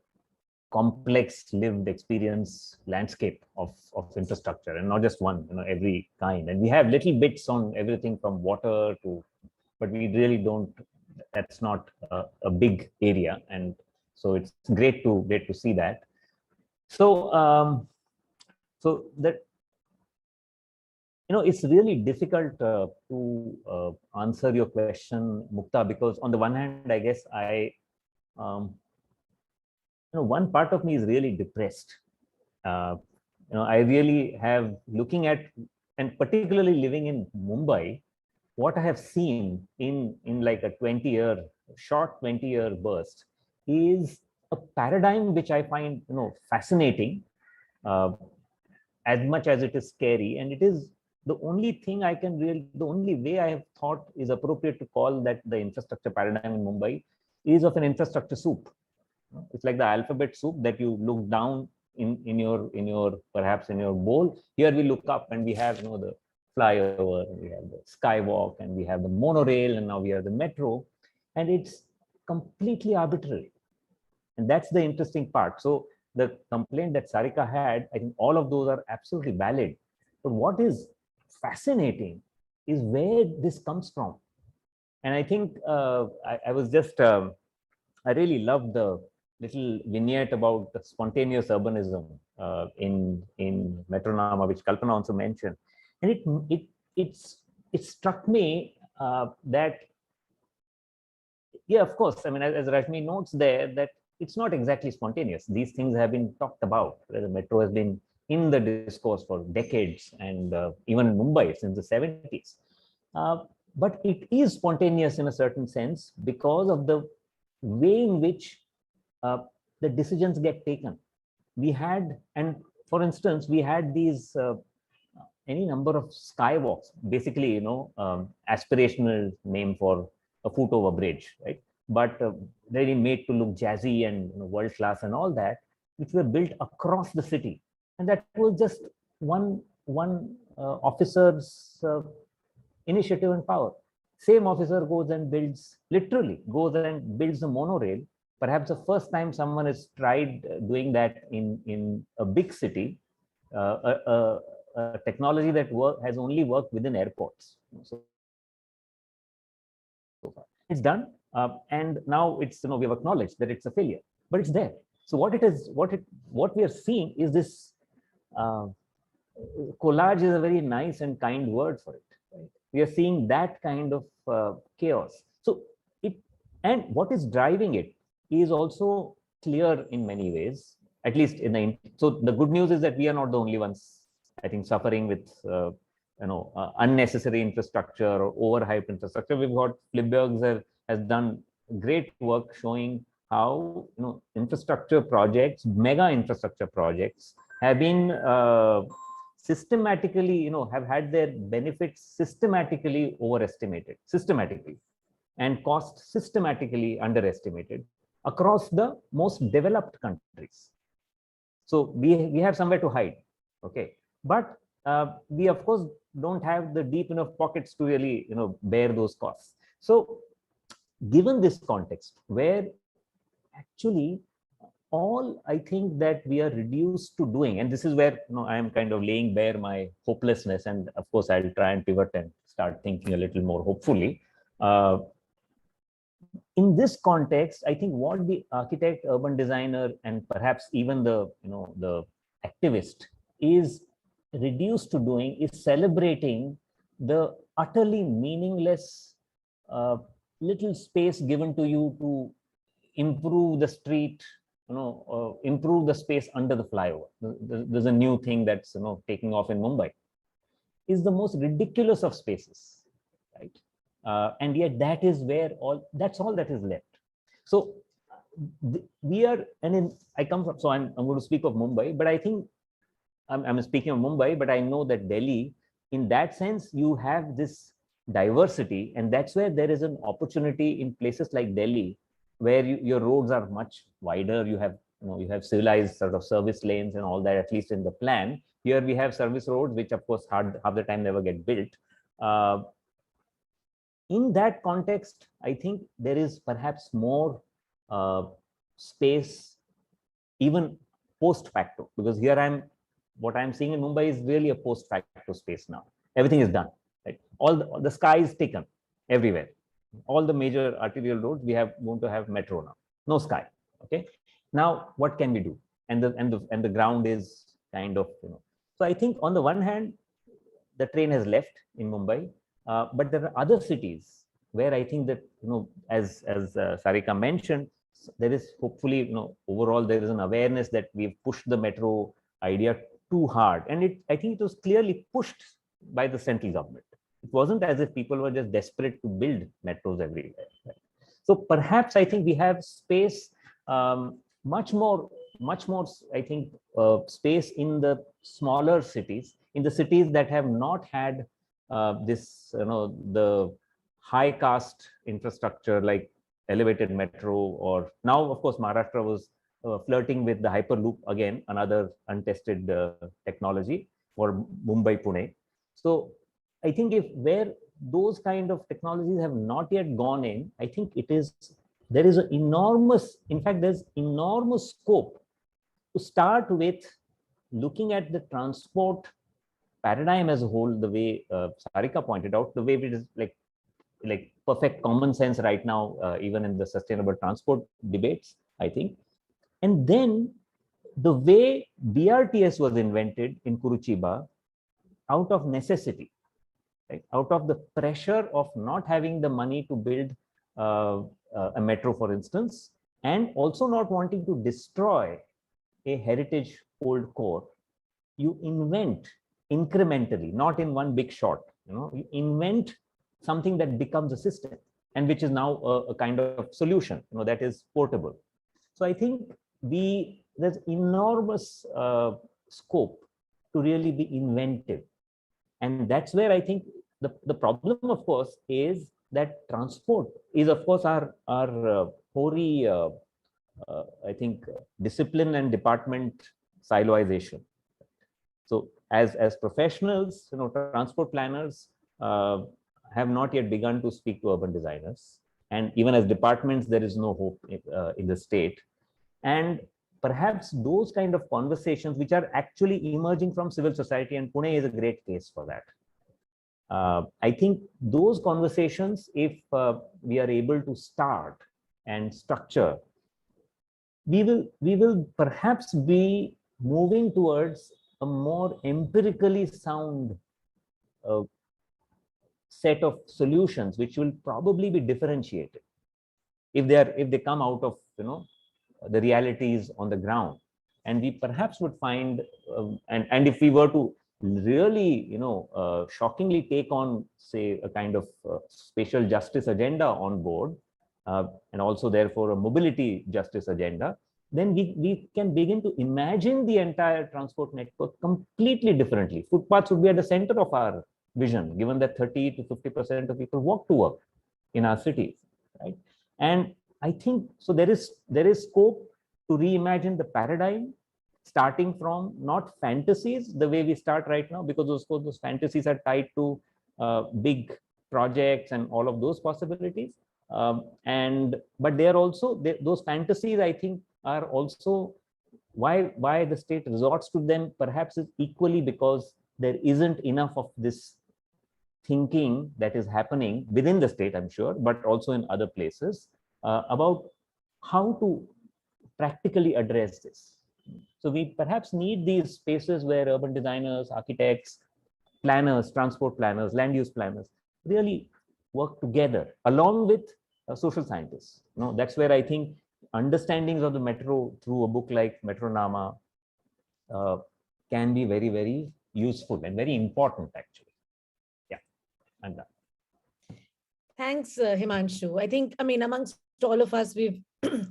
complex lived experience landscape of infrastructure, and not just one, every kind. And we have little bits on everything from water to, but we really don't, that's not a big area. And so it's great to see that. So so that it's really difficult to answer your question, Mukta, because on the one hand, I guess one part of me is really depressed. I really have, looking at, and particularly living in Mumbai, what I have seen in like a short 20-year burst is a paradigm which I find fascinating, as much as it is scary. And it is the only thing the only way I have thought is appropriate to call that the infrastructure paradigm in Mumbai is of an infrastructure soup. It's like the alphabet soup that you look down in your perhaps in your bowl. Here we look up and we have the flyover, we have the skywalk, and we have the monorail, and now we have the metro, and it's completely arbitrary. And that's the interesting part. So the complaint that Sarika had, I think all of those are absolutely valid. But what is fascinating is where this comes from. And I think I was just, I really loved the little vignette about the spontaneous urbanism in Metronama, which Kalpana also mentioned. And it struck me that, yeah, of course, I mean, as Rashmi notes there, that it's not exactly spontaneous. These things have been talked about. The metro has been in the discourse for decades, and even in Mumbai since the 70s. But it is spontaneous in a certain sense because of the way in which the decisions get taken. We had, and for instance, we had these any number of skywalks, basically, aspirational name for a foot over bridge, right? But really made to look jazzy and world class and all that, which were built across the city. And that was just one officer's initiative and power. Same officer goes and builds, literally goes and builds a monorail. Perhaps the first time someone has tried doing that in a big city, a technology that has only worked within airports. So it's done, and now it's we've acknowledged that it's a failure, but it's there. So what we are seeing is this collage is a very nice and kind word for it. Right? We are seeing that kind of chaos. So and what is driving it is also clear in many ways, at least so the good news is that we are not the only ones, I think, suffering with unnecessary infrastructure or overhyped infrastructure. We've got Flipbergs has done great work showing how infrastructure projects, mega infrastructure projects, have been systematically, have had their benefits systematically overestimated, and cost systematically underestimated across the most developed countries. So we have somewhere to hide, okay? But we of course don't have the deep enough pockets to really bear those costs. So given this context, where actually all I think that we are reduced to doing, and this is where I am kind of laying bare my hopelessness, and of course I'll try and pivot and start thinking a little more hopefully. In this context, I think what the architect, urban designer, and perhaps even the the activist is reduced to doing is celebrating the utterly meaningless little space given to you to improve the street, improve the space under the flyover. There's a new thing that's taking off in Mumbai. Is the most ridiculous of spaces, right? And yet that is where that's all that is left. So we are, I come from, so I'm going to speak of Mumbai, but I think I'm speaking of Mumbai, but I know that Delhi, in that sense, you have this diversity, and that's where there is an opportunity in places like Delhi, where your roads are much wider. You have, you have civilized sort of service lanes and all that, at least in the plan. Here we have service roads, which of course half the time never get built. In that context, I think there is perhaps more space, even post facto, because here what I'm seeing in Mumbai is really a post facto space now. Everything is done, right? All the sky is taken everywhere. All the major arterial roads, we have going to have metro now. No sky. Okay. Now, what can we do? And the ground is kind of, So I think on the one hand, the train has left in Mumbai, but there are other cities where I think that, as Sarika mentioned, there is hopefully, overall there is an awareness that we've pushed the metro idea too hard, and I think it was clearly pushed by the central government. It wasn't as if people were just desperate to build metros everywhere. Right? So perhaps I think we have space, much more, I think, space in the smaller cities, in the cities that have not had this, the high caste infrastructure like elevated metro, or now, of course, Maharashtra was flirting with the Hyperloop again, another untested technology for Mumbai, Pune. So I think where those kind of technologies have not yet gone in, I think there is an enormous, in fact, there's enormous scope to start with looking at the transport paradigm as a whole, the way Sarika pointed out, the way it is like perfect common sense right now, even in the sustainable transport debates, I think. And then the way BRTS was invented in Kuruchiba out of necessity, right? Out of the pressure of not having the money to build a metro, for instance, and also not wanting to destroy a heritage old core. You invent incrementally, not in one big shot. You invent something that becomes a system, and which is now a kind of solution, that is portable. So I think there's enormous scope to really be inventive, and that's where I think the problem, of course, is that transport is, of course, our hoary, I think, discipline and department siloization. So as professionals, transport planners have not yet begun to speak to urban designers, and even as departments, there is no hope in the state. And perhaps those kind of conversations, which are actually emerging from civil society, and Pune is a great case for that. I think those conversations, if we are able to start and structure, we will perhaps be moving towards a more empirically sound set of solutions, which will probably be differentiated if they come out of the realities on the ground. And we perhaps would find, and if we were to really shockingly take on, say, a kind of spatial justice agenda on board, and also therefore a mobility justice agenda, then we can begin to imagine the entire transport network completely differently. Footpaths would be at the center of our vision, given that 30 to 50% of people walk to work in our cities, right? And I think so there is scope to reimagine the paradigm, starting from not fantasies the way we start right now, because those fantasies are tied to big projects and all of those possibilities. But they are also, those fantasies, I think, are also why the state resorts to them, perhaps is equally because there isn't enough of this thinking that is happening within the state, I'm sure, but also in other places, about how to practically address this. So we perhaps need these spaces where urban designers, architects, planners, transport planners, land use planners really work together along with social scientists. That's where I think understandings of the metro through a book like Metronama can be very, very useful and very important, actually. Yeah, I'm done. Thanks, Himanshu. I think, amongst all of us, we've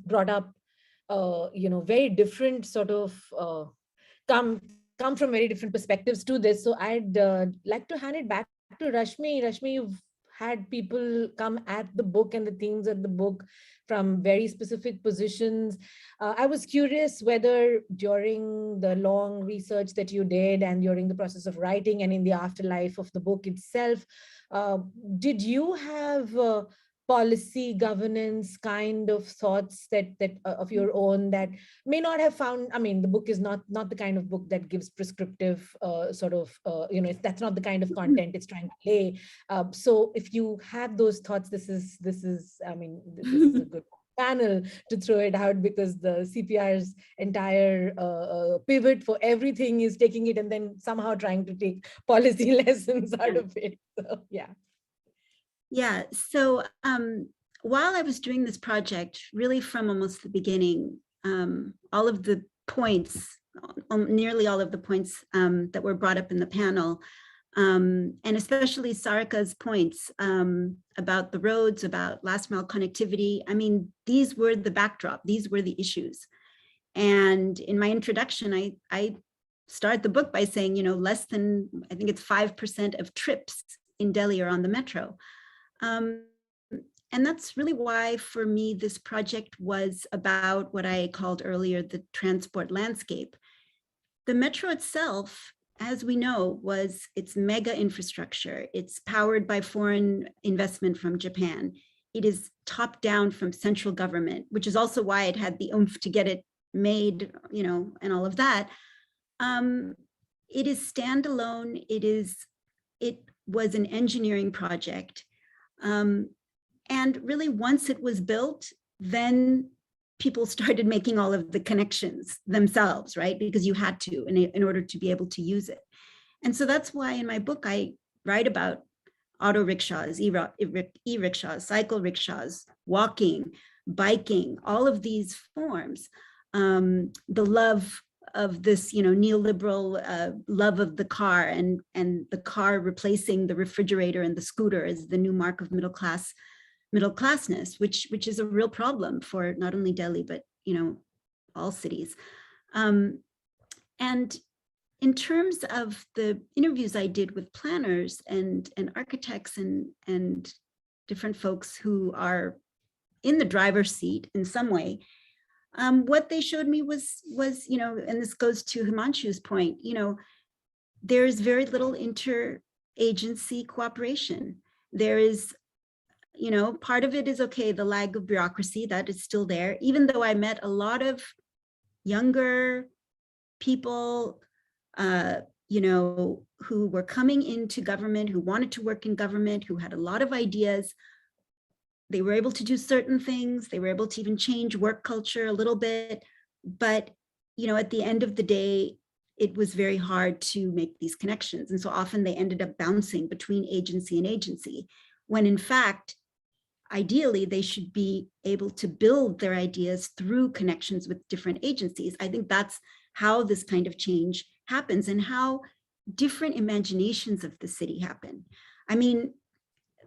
brought up, very different sort of come from very different perspectives to this. So I'd like to hand it back to Rashmi. Rashmi, you've had people come at the book and the themes of the book from very specific positions. I was curious whether during the long research that you did and during the process of writing and in the afterlife of the book itself, did you have policy governance kind of thoughts that of your own that may not have found, I mean, the book is not the kind of book that gives prescriptive that's not the kind of content it's trying to lay. So if you have those thoughts, this is a good panel to throw it out, because the CPR's entire pivot for everything is taking it and then somehow trying to take policy lessons out of it. So, yeah. Yeah, so while I was doing this project, really from almost the beginning, all of the points, nearly all of the points that were brought up in the panel, and especially Sarika's points about the roads, about last mile connectivity, I mean, these were the backdrop, these were the issues. And in my introduction, I start the book by saying, less than, I think it's 5% of trips in Delhi are on the metro. And that's really why, for me, this project was about what I called earlier the transport landscape. The metro itself, as we know, it's mega infrastructure. It's powered by foreign investment from Japan. It is top down from central government, which is also why it had the oomph to get it made, and all of that. It is standalone. It was an engineering project. And really, once it was built, then people started making all of the connections themselves, right? Because you had to in order to be able to use it. And so that's why in my book, I write about auto rickshaws, e-rickshaws, cycle rickshaws, walking, biking, all of these forms, the love of this, neoliberal love of the car, and the car replacing the refrigerator and the scooter as the new mark of middle classness, which is a real problem for not only Delhi, but all cities. And in terms of the interviews I did with planners and architects and different folks who are in the driver's seat in some way, what they showed me was, and this goes to Himanshu's point, there's very little interagency cooperation. There is, part of it is, okay, the lag of bureaucracy, that is still there, even though I met a lot of younger people, who were coming into government, who wanted to work in government, who had a lot of ideas. They were able to do certain things. They were able to even change work culture a little bit. But, at the end of the day, it was very hard to make these connections. And so often they ended up bouncing between agency and agency, when in fact, ideally, they should be able to build their ideas through connections with different agencies. I think that's how this kind of change happens and how different imaginations of the city happen. I mean,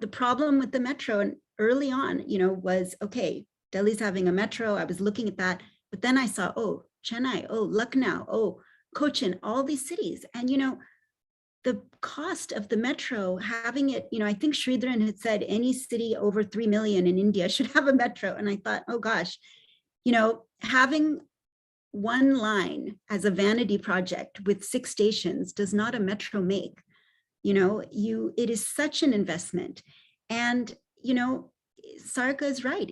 the problem with the metro and early on, was, okay, Delhi's having a metro. I was looking at that, but then I saw, oh, Chennai, oh, Lucknow, oh, Cochin, all these cities. And, the cost of the metro, having it, I think Sridharan had said any city over 3 million in India should have a metro. And I thought, oh gosh, having one line as a vanity project with 6 stations does not a metro make. It is such an investment. And, Sarika is right.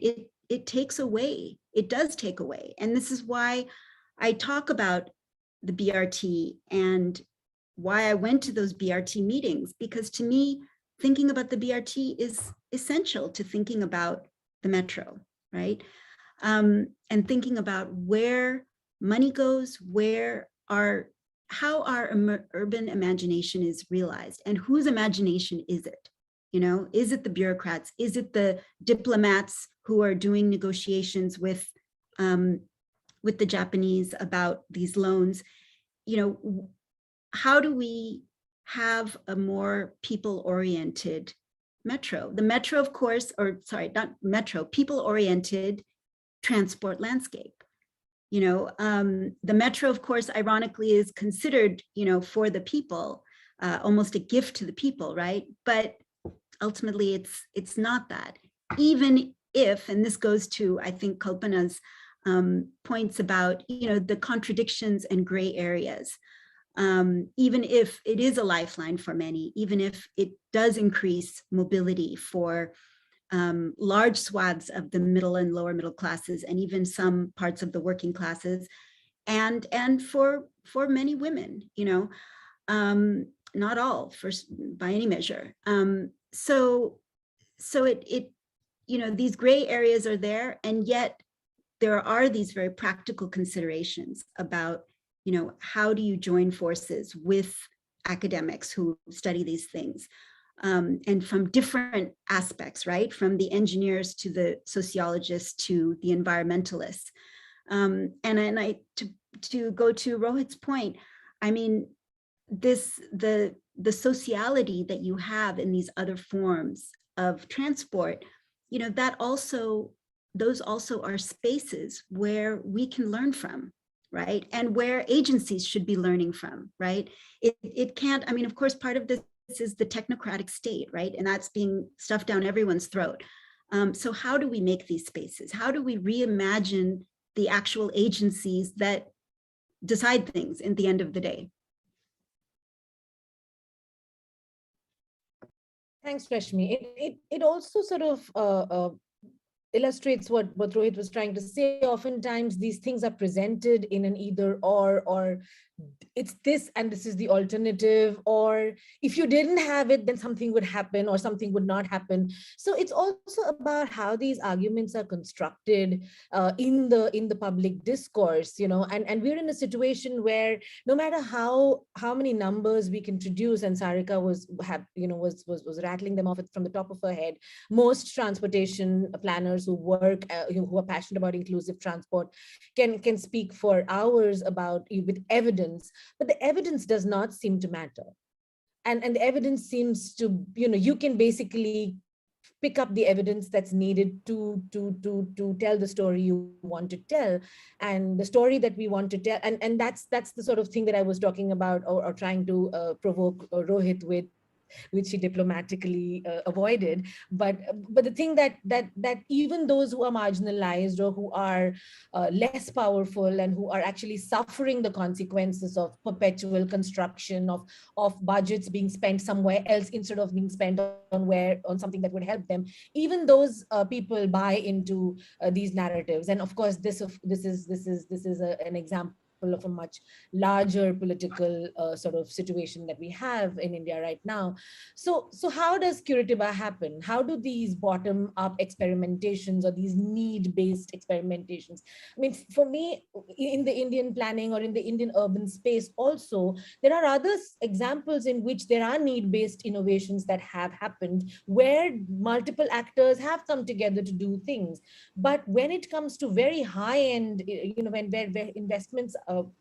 It takes away, it does take away. And this is why I talk about the BRT and why I went to those BRT meetings, because to me, thinking about the BRT is essential to thinking about the metro, right? And thinking about where money goes, how our urban imagination is realized, and whose imagination is it? Is it the bureaucrats? Is it the diplomats who are doing negotiations with the Japanese about these loans? How do we have a more people-oriented metro. The metro, of course, or sorry, not metro, people-oriented transport landscape. The metro, of course, ironically, is considered, for the people, almost a gift to the people, right? But ultimately, it's not that. Even if, and this goes to, I think, Kalpana's points about, the contradictions and gray areas. Even if it is a lifeline for many, even if it does increase mobility for large swaths of the middle and lower middle classes, and even some parts of the working classes, and for many women, not all, by any measure. So it these gray areas are there, and yet there are these very practical considerations about, how do you join forces with academics who study these things, and from different aspects, right? From the engineers to the sociologists to the environmentalists. And to go to Rohit's point, I mean, the sociality that you have in these other forms of transport, those also are spaces where we can learn from, right? And where agencies should be learning from, right? It can't, I mean, of course, part of this is the technocratic state, right? And that's being stuffed down everyone's throat. So how do we make these spaces? How do we reimagine the actual agencies that decide things at the end of the day? Thanks, Rashmi. It also sort of illustrates what Rohit was trying to say. Oftentimes these things are presented in an either or it's this and this is the alternative, or if you didn't have it, then something would happen or something would not happen. So it's also about how these arguments are constructed in the public discourse, and we're in a situation where no matter how many numbers we can produce, and Sarika was rattling them off from the top of her head, most transportation planners who are passionate about inclusive transport can speak for hours about with evidence, but the evidence does not seem to matter. And the evidence seems to, you can basically pick up the evidence that's needed to tell the story you want to tell, and the story that we want to tell, and that's the sort of thing that I was talking about or trying to provoke Rohit with, which he diplomatically avoided. But the thing that even those who are marginalized or who are less powerful and who are actually suffering the consequences of perpetual construction of budgets being spent somewhere else instead of being spent on something that would help them, even those people buy into these narratives. And of course, this is an example of a much larger political sort of situation that we have in India right now. So how does Curitiba happen? How do these bottom-up experimentations or these need-based experimentations? I mean, for me, in the Indian planning or in the Indian urban space also, there are other examples in which there are need-based innovations that have happened where multiple actors have come together to do things. But when it comes to very high-end, where investments,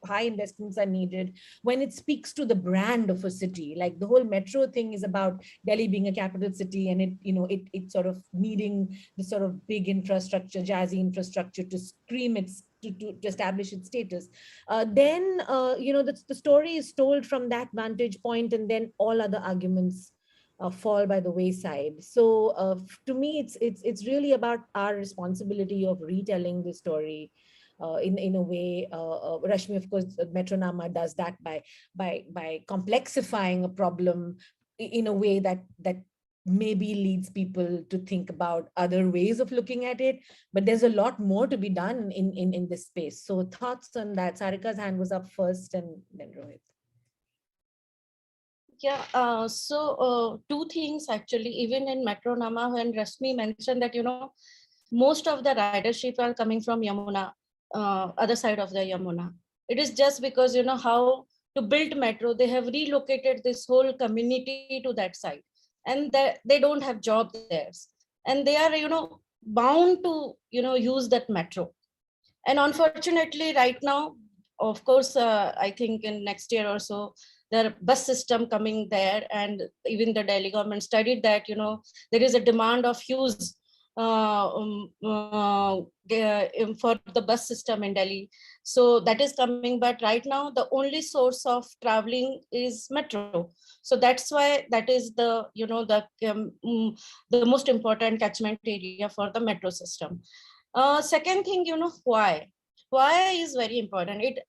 high investments are needed, when it speaks to the brand of a city, like the whole metro thing is about Delhi being a capital city, and it sort of needing this sort of big infrastructure, jazzy infrastructure to scream to establish its status. Then the story is told from that vantage point, and then all other arguments fall by the wayside. So to me, it's really about our responsibility of retelling the story in a way. Rashmi, of course, Metronama does that by complexifying a problem in a way that maybe leads people to think about other ways of looking at it. But there's a lot more to be done in this space. So thoughts on that? Sarika's hand was up first, and then Rohit. Yeah, so two things actually. Even in Metronama, when Rashmi mentioned that, most of the ridership are coming from Yamuna, other side of the Yamuna. It is just because, how to build metro, they have relocated this whole community to that side, and they don't have job there. And they are, bound to, use that metro. And unfortunately, right now, of course, I think in next year or so, their bus system coming there, and even the Delhi government studied that, there is a demand of huge for the bus system in Delhi. So that is coming, but right now the only source of traveling is metro. So that's why that is the, the most important catchment area for the metro system. Second thing, why is very important. It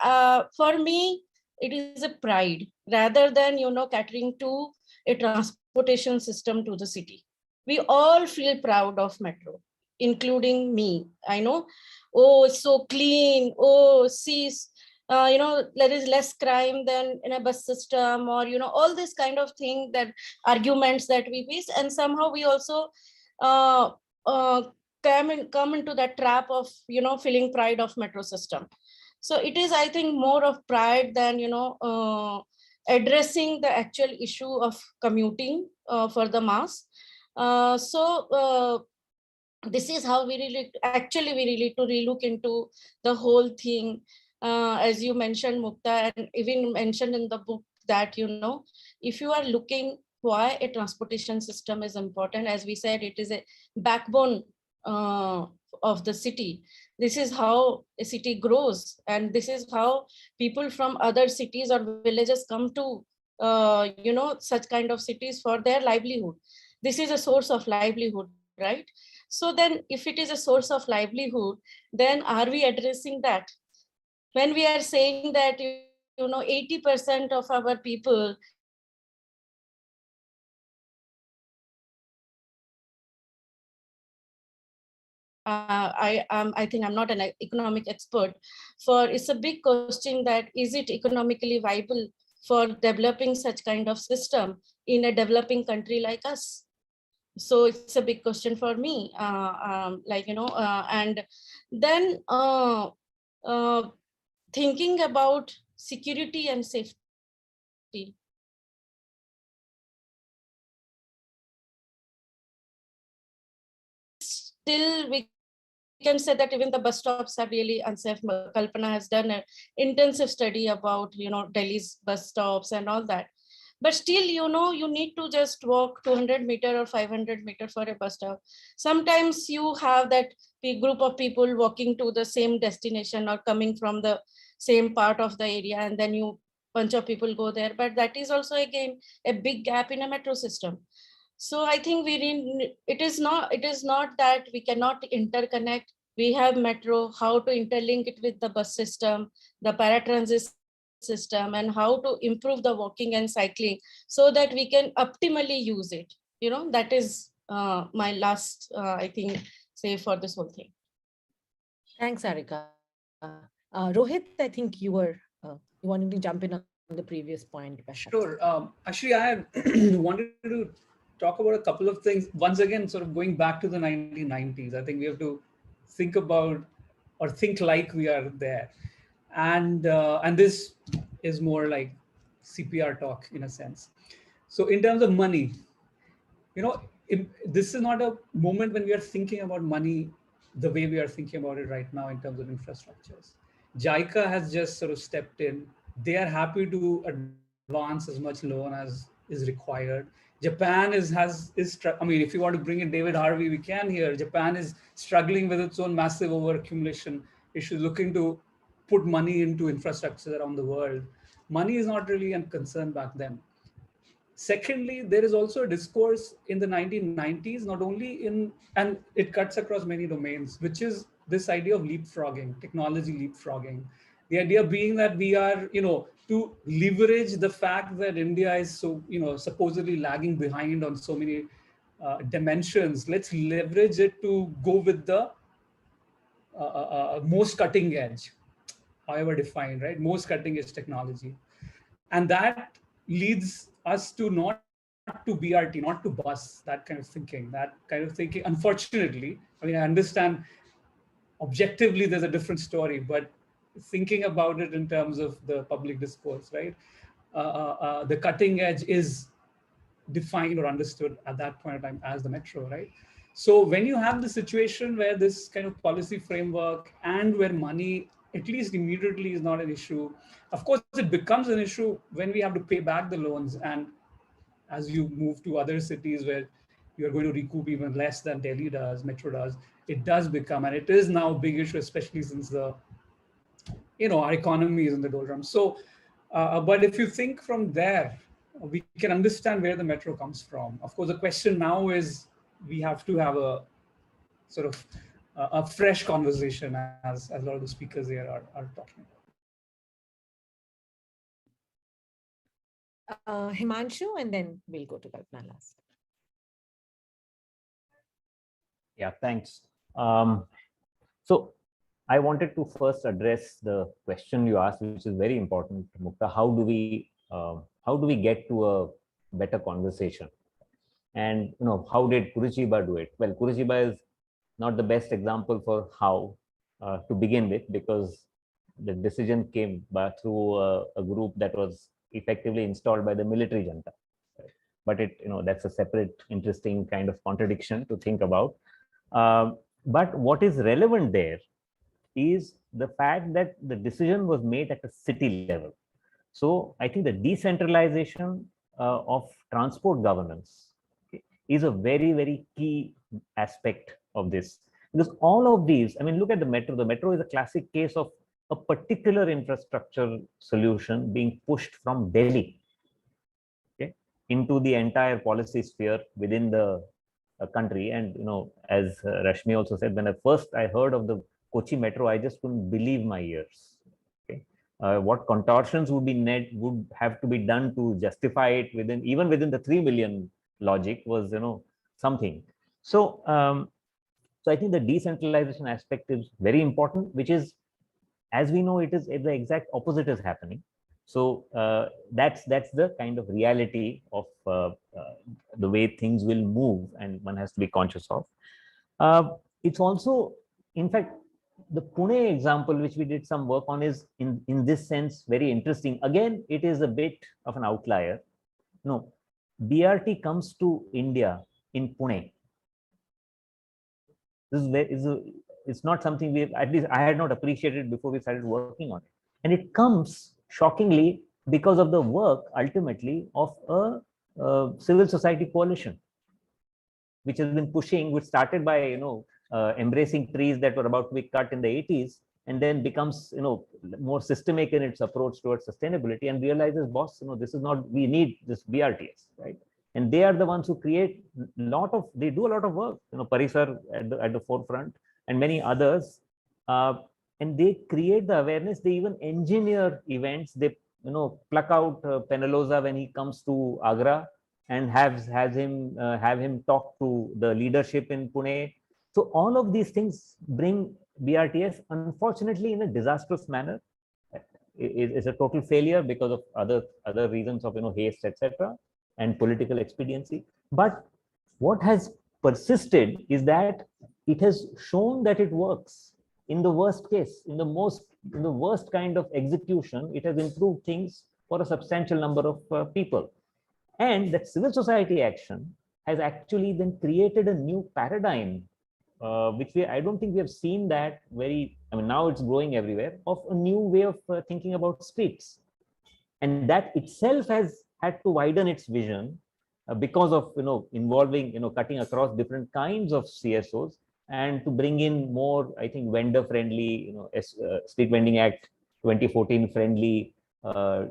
for me, it is a pride rather than, catering to a transportation system to the city. We all feel proud of metro, including me. I know, oh, it's so clean. Oh, see, there is less crime than in a bus system, or, all this kind of thing, that arguments that we face. And somehow we also come into that trap of, feeling pride of metro system. So it is, I think, more of pride than, addressing the actual issue of commuting for the mass. This is how we really need to relook into the whole thing. As you mentioned, Mukta, and even mentioned in the book that, if you are looking why a transportation system is important, as we said, it is a backbone of the city. This is how a city grows, and this is how people from other cities or villages come to such kind of cities for their livelihood. This is a source of livelihood, right? So then if it is a source of livelihood, then are we addressing that? When we are saying that 80% of our people I think I'm not an economic expert, for it's a big question that is it economically viable for developing such kind of system in a developing country like us? So it's a big question for me, and then thinking about security and safety. Still, we can say that even the bus stops are really unsafe. Kalpana has done an intensive study about, Delhi's bus stops and all that. But still, you need to just walk 200 meter or 500 meter for a bus stop. Sometimes you have that big group of people walking to the same destination or coming from the same part of the area, and then bunch of people go there. But that is also, again, a big gap in a metro system. So I think it is not that we cannot interconnect. We have metro, how to interlink it with the bus system, the paratransit system, and how to improve the walking and cycling so that we can optimally use it. That is my last, I think, say for this whole thing. Thanks, Sarika. Rohit, I think you wanted to jump in on the previous point. Sure. Actually, I wanted to talk about a couple of things. Once again, sort of going back to the 1990s, I think we have to think about or think like we are there. And this is more like CPR talk in a sense. So in terms of money, this is not a moment when we are thinking about money the way we are thinking about it right now in terms of infrastructures. JICA has just sort of stepped in. They are happy to advance as much loan as is required. Japan I mean, if you want to bring in David Harvey, we can here. Japan is struggling with its own massive overaccumulation issues, looking to put money into infrastructure around the world. Money is not really a concern back then. Secondly, there is also a discourse in the 1990s, not only and it cuts across many domains, which is this idea of leapfrogging, technology leapfrogging. The idea being that we are, to leverage the fact that India is so, supposedly lagging behind on so many dimensions. Let's leverage it to go with the most cutting edge, however defined, right? Most cutting edge technology. And that leads us to not to BRT, not to bus, that kind of thinking. Unfortunately, I mean, I understand objectively there's a different story, but thinking about it in terms of the public discourse, right? The cutting edge is defined or understood at that point in time as the metro, right? So when you have the situation where this kind of policy framework and where money at least immediately is not an issue. Of course, it becomes an issue when we have to pay back the loans, and as you move to other cities where you're going to recoup even less than Delhi does, Metro does, it does become, and it is now a big issue, especially since our economy is in the doldrums. So, but if you think from there, we can understand where the Metro comes from. Of course, the question now is we have to have a sort of a fresh conversation, as a lot of the speakers here are talking about. Himanshu, and then we'll go to Kalpana last. Yeah, thanks. So I wanted to first address the question you asked, which is very important, Mukta. How do we get to a better conversation? And how did Curitiba do it? Well, Curitiba is not the best example for how to begin with, because the decision came through a group that was effectively installed by the military junta. But that's a separate, interesting kind of contradiction to think about. But what is relevant there is the fact that the decision was made at a city level. So I think the decentralization of transport governance is a very, very key aspect of this. Because all of these, I mean, look at the metro. The metro is a classic case of a particular infrastructure solution being pushed from Delhi, okay, into the entire policy sphere within the country. And as Rashmi also said, when I heard of the Kochi metro, I just couldn't believe my ears. Okay, what contortions would have to be done to justify it even within the 3 million logic was something. So so I think the decentralization aspect is very important, which is, as we know, the exact opposite is happening. So that's the kind of reality of the way things will move, and one has to be conscious of. It's also, in fact, the Pune example, which we did some work on, is in this sense very interesting. Again, it is a bit of an outlier. No, BRT comes to India in Pune. It's not something at least I had not appreciated before we started working on it. And it comes shockingly because of the work ultimately of a civil society coalition, which has been pushing, which started by embracing trees that were about to be cut in the 80s, and then becomes more systemic in its approach towards sustainability, and realizes, boss, this is not, we need this BRTS, right? And they are the ones who create they do a lot of work, Parisar at the forefront, and many others, and they create the awareness. They even engineer events. They pluck out Penaloza when he comes to Agra, and have him talk to the leadership in Pune. So all of these things bring BRTS, unfortunately, in a disastrous manner. It's a total failure because of other reasons of haste, etc., and political expediency. But what has persisted is that it has shown that it works. In the worst case, in the worst kind of execution, it has improved things for a substantial number of people. And that civil society action has actually then created a new paradigm, which I don't think we have seen that now it's growing everywhere, of a new way of thinking about streets. And that itself has had to widen its vision because of involving cutting across different kinds of CSOs, and to bring in more, I think, vendor friendly, Street Vending Act 2014 friendly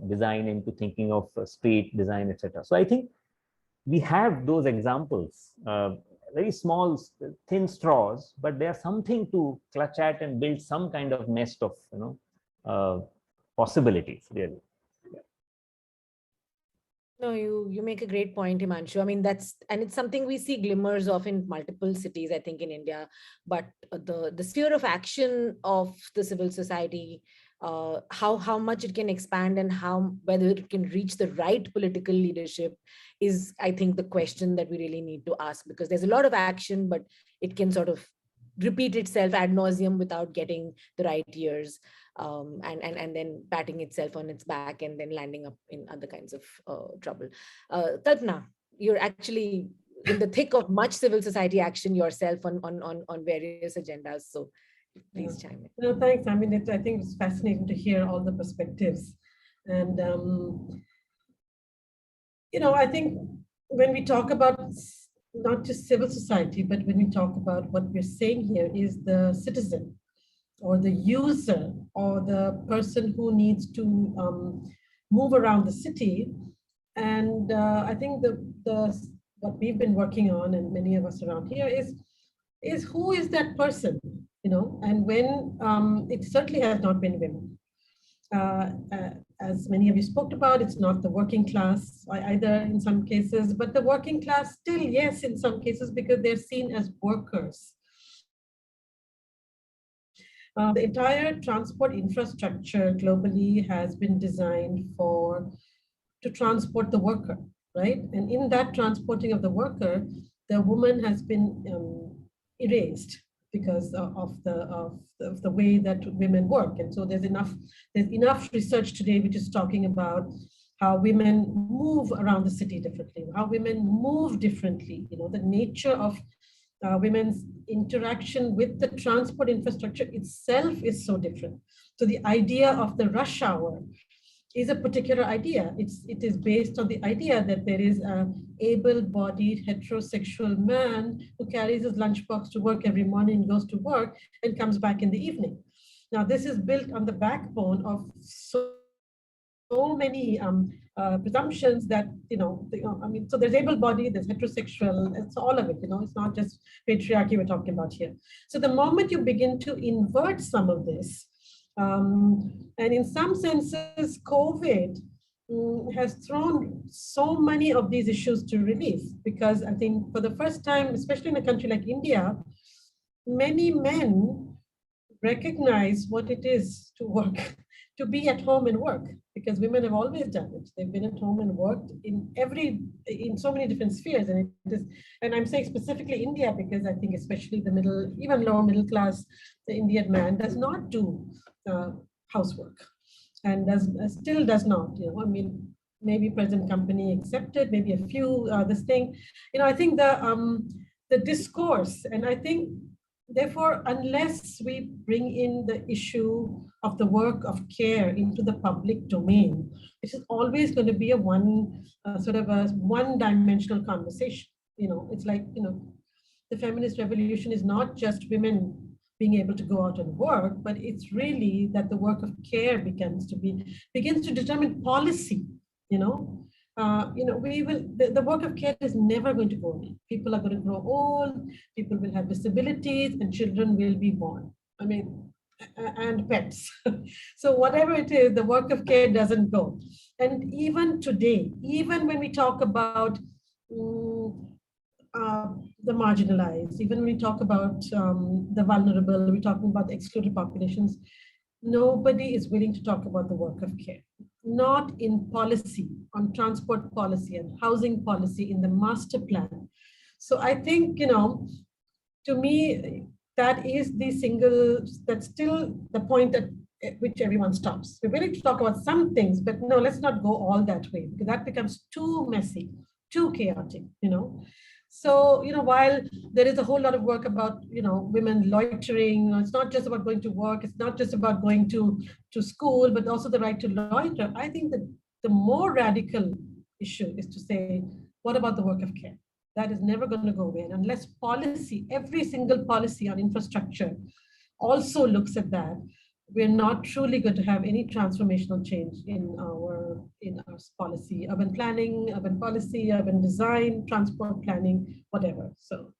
design into thinking of street design, etc. So I think we have those examples, very small, thin straws, but they are something to clutch at and build some kind of nest of possibilities, really. No, you make a great point, Himanshu. I mean, it's something we see glimmers of in multiple cities, I think, in India. But the sphere of action of the civil society, how much it can expand, and whether it can reach the right political leadership is, I think, the question that we really need to ask, because there's a lot of action, but it can sort of repeat itself ad nauseum without getting the right ears, and then patting itself on its back and then landing up in other kinds of trouble. Kalpana, you're actually in the thick of much civil society action yourself on various agendas. So please chime in. No, thanks. I mean, I think it's fascinating to hear all the perspectives. And, I think when we talk about not just civil society, but when we talk about what we're saying here is the citizen or the user or the person who needs to move around the city. And I think what we've been working on, and many of us around here, is who is that person, and when it certainly has not been women. As many of you spoke about, it's not the working class either in some cases, but the working class still, yes, in some cases, because they're seen as workers. The entire transport infrastructure globally has been designed to transport the worker, right? And in that transporting of the worker, the woman has been erased because of the way that women work. And so there's enough research today which is talking about how women move around the city differently, how women move differently, the nature of women's interaction with the transport infrastructure itself is so different. So the idea of the rush hour is a particular idea. It is based on the idea that there is an able-bodied heterosexual man who carries his lunchbox to work every morning, goes to work, and comes back in the evening. Now, this is built on the backbone of so many presumptions that, so there's able-bodied, there's heterosexual, it's all of it, it's not just patriarchy we're talking about here. So the moment you begin to invert some of this, and in some senses, COVID has thrown so many of these issues to relief, because I think for the first time, especially in a country like India, many men recognize what it is to work, to be at home and work, because women have always done it. They've been at home and worked in so many different spheres. And I'm saying specifically India, because I think especially even lower middle class, the Indian man does not do housework, and still does not, maybe present company accepted, maybe a few, this thing, I think the discourse, and I think therefore, unless we bring in the issue of the work of care into the public domain, this is always going to be a one-dimensional conversation. It's like, the feminist revolution is not just women being able to go out and work, but it's really that the work of care begins to determine policy. The work of care is never going to go away. People are going to grow old, people will have disabilities, and children will be born. And pets. So whatever it is, the work of care doesn't go. And even today, even when we talk about the marginalized, even when we talk about the vulnerable, we're talking about the excluded populations, nobody is willing to talk about the work of care. Not in policy, on transport policy and housing policy, in the master plan. So I think, to me, that's still the point at which everyone stops. We're willing to talk about some things, but no, let's not go all that way, because that becomes too messy, too chaotic, So, while there is a whole lot of work about, women loitering, it's not just about going to work, it's not just about going to school, but also the right to loiter. I think that the more radical issue is to say, what about the work of care? That is never going to go away. And unless policy, every single policy on infrastructure also looks at that, we're not truly going to have any transformational change in our policy, urban planning, urban policy, urban design, transport planning, whatever. So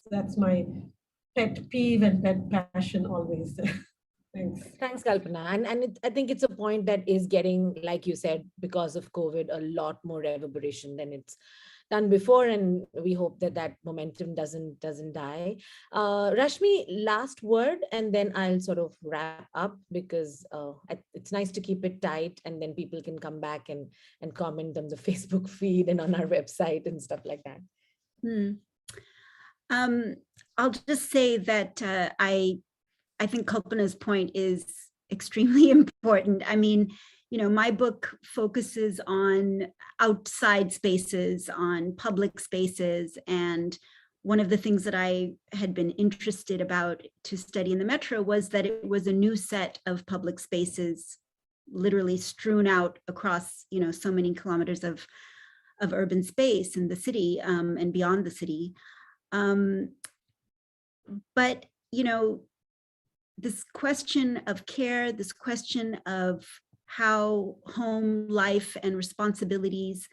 that's my pet peeve and pet passion always. Thanks, Kalpana. And I think it's a point that is getting, like you said, because of COVID, a lot more reverberation than it's done before, and we hope that momentum doesn't die. Rashmi, last word, and then I'll sort of wrap up, because it's nice to keep it tight, and then people can come back and comment on the Facebook feed and on our website and stuff like that. I'll just say that I think Kalpana's point is extremely important. My book focuses on outside spaces, on public spaces, and one of the things that I had been interested about to study in the metro was that it was a new set of public spaces, literally strewn out across, so many kilometers of urban space in the city and beyond the city. But, this question of care, this question of how home life and responsibilities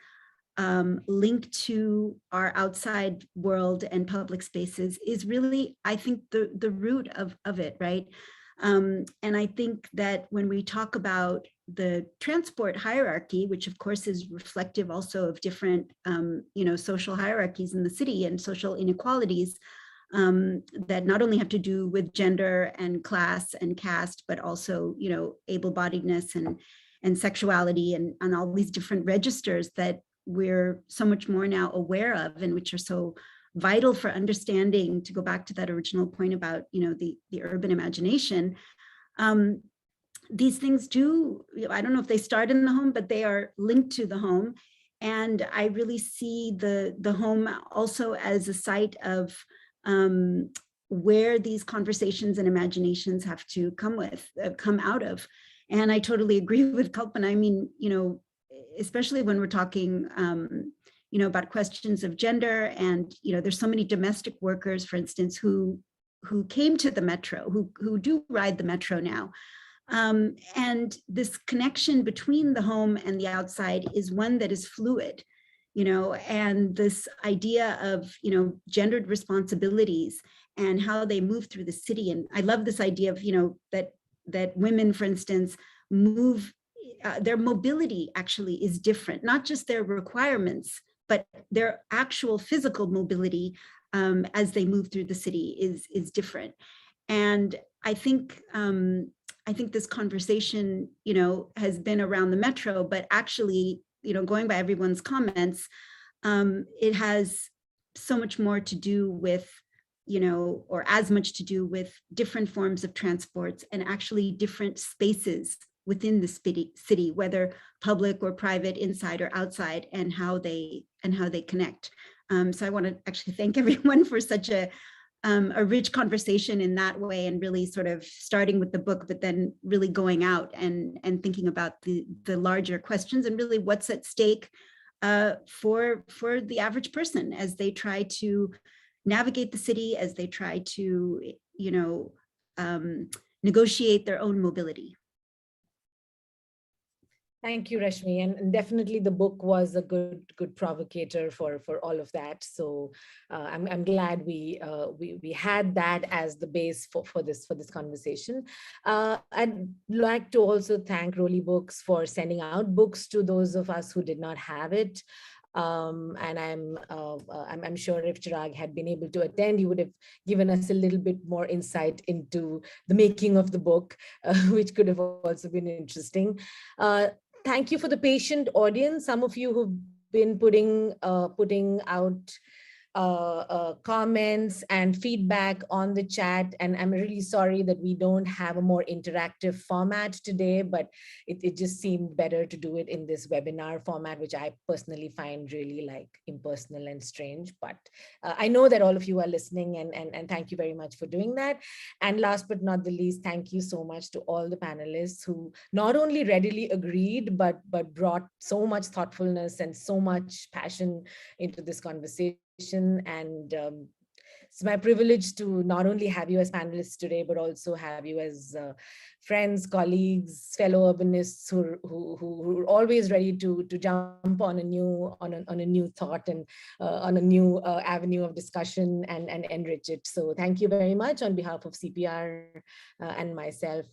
link to our outside world and public spaces is really, I think, the root of it, right? And I think that when we talk about the transport hierarchy, which of course is reflective also of different, social hierarchies in the city and social inequalities, that not only have to do with gender and class and caste, but also, able-bodiedness and sexuality and all these different registers that we're so much more now aware of, and which are so vital for understanding, to go back to that original point about, the urban imagination. These things do, I don't know if they start in the home, but they are linked to the home. And I really see the home also as a site of where these conversations and imaginations have to come out of. And I totally agree with Kalpana. I mean, especially when we're talking, about questions of gender, and, there's so many domestic workers, for instance, who came to the metro, who do ride the metro now. And this connection between the home and the outside is one that is fluid. And this idea of, gendered responsibilities and how they move through the city. And I love this idea of, that women, for instance, move, their mobility actually is different, not just their requirements, but their actual physical mobility as they move through the city is different. And I think this conversation, has been around the metro, but actually, going by everyone's comments, it has so much more to do with, or as much to do with different forms of transports and actually different spaces within the city, whether public or private, inside or outside, and how they connect. So I want to actually thank everyone for such a rich conversation in that way, and really sort of starting with the book, but then really going out and thinking about the larger questions and really what's at stake for the average person as they try to navigate the city, as they try to, negotiate their own mobility. Thank you, Rashmi, and definitely the book was a good provocator for all of that. So I'm glad we had that as the base for this conversation. I'd like to also thank Rolly Books for sending out books to those of us who did not have it. And I'm sure if Chirag had been able to attend, he would have given us a little bit more insight into the making of the book, which could have also been interesting. Thank you for the patient audience. Some of you who've been putting out comments and feedback on the chat, and I'm really sorry that we don't have a more interactive format today, but it just seemed better to do it in this webinar format, which I personally find really like impersonal and strange. But I know that all of you are listening, and thank you very much for doing that. And last but not the least, thank you so much to all the panelists who not only readily agreed, but brought so much thoughtfulness and so much passion into this conversation. And it's my privilege to not only have you as panelists today, but also have you as friends, colleagues, fellow urbanists who are always ready to jump on a new thought and on a new avenue of discussion and enrich it. So thank you very much on behalf of CPR and myself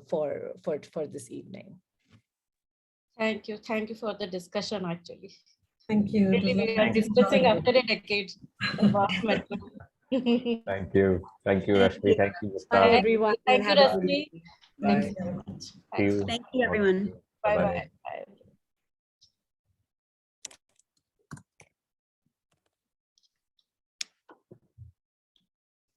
for this evening. Thank you for the discussion, actually. Thank you. Really, we are discussing after a decade. Thank you, Rashmi. Thank you, Mukta. Bye, everyone. Thank you, Rashmi. Bye. Thank you so much. See you. Thank you, everyone. Bye.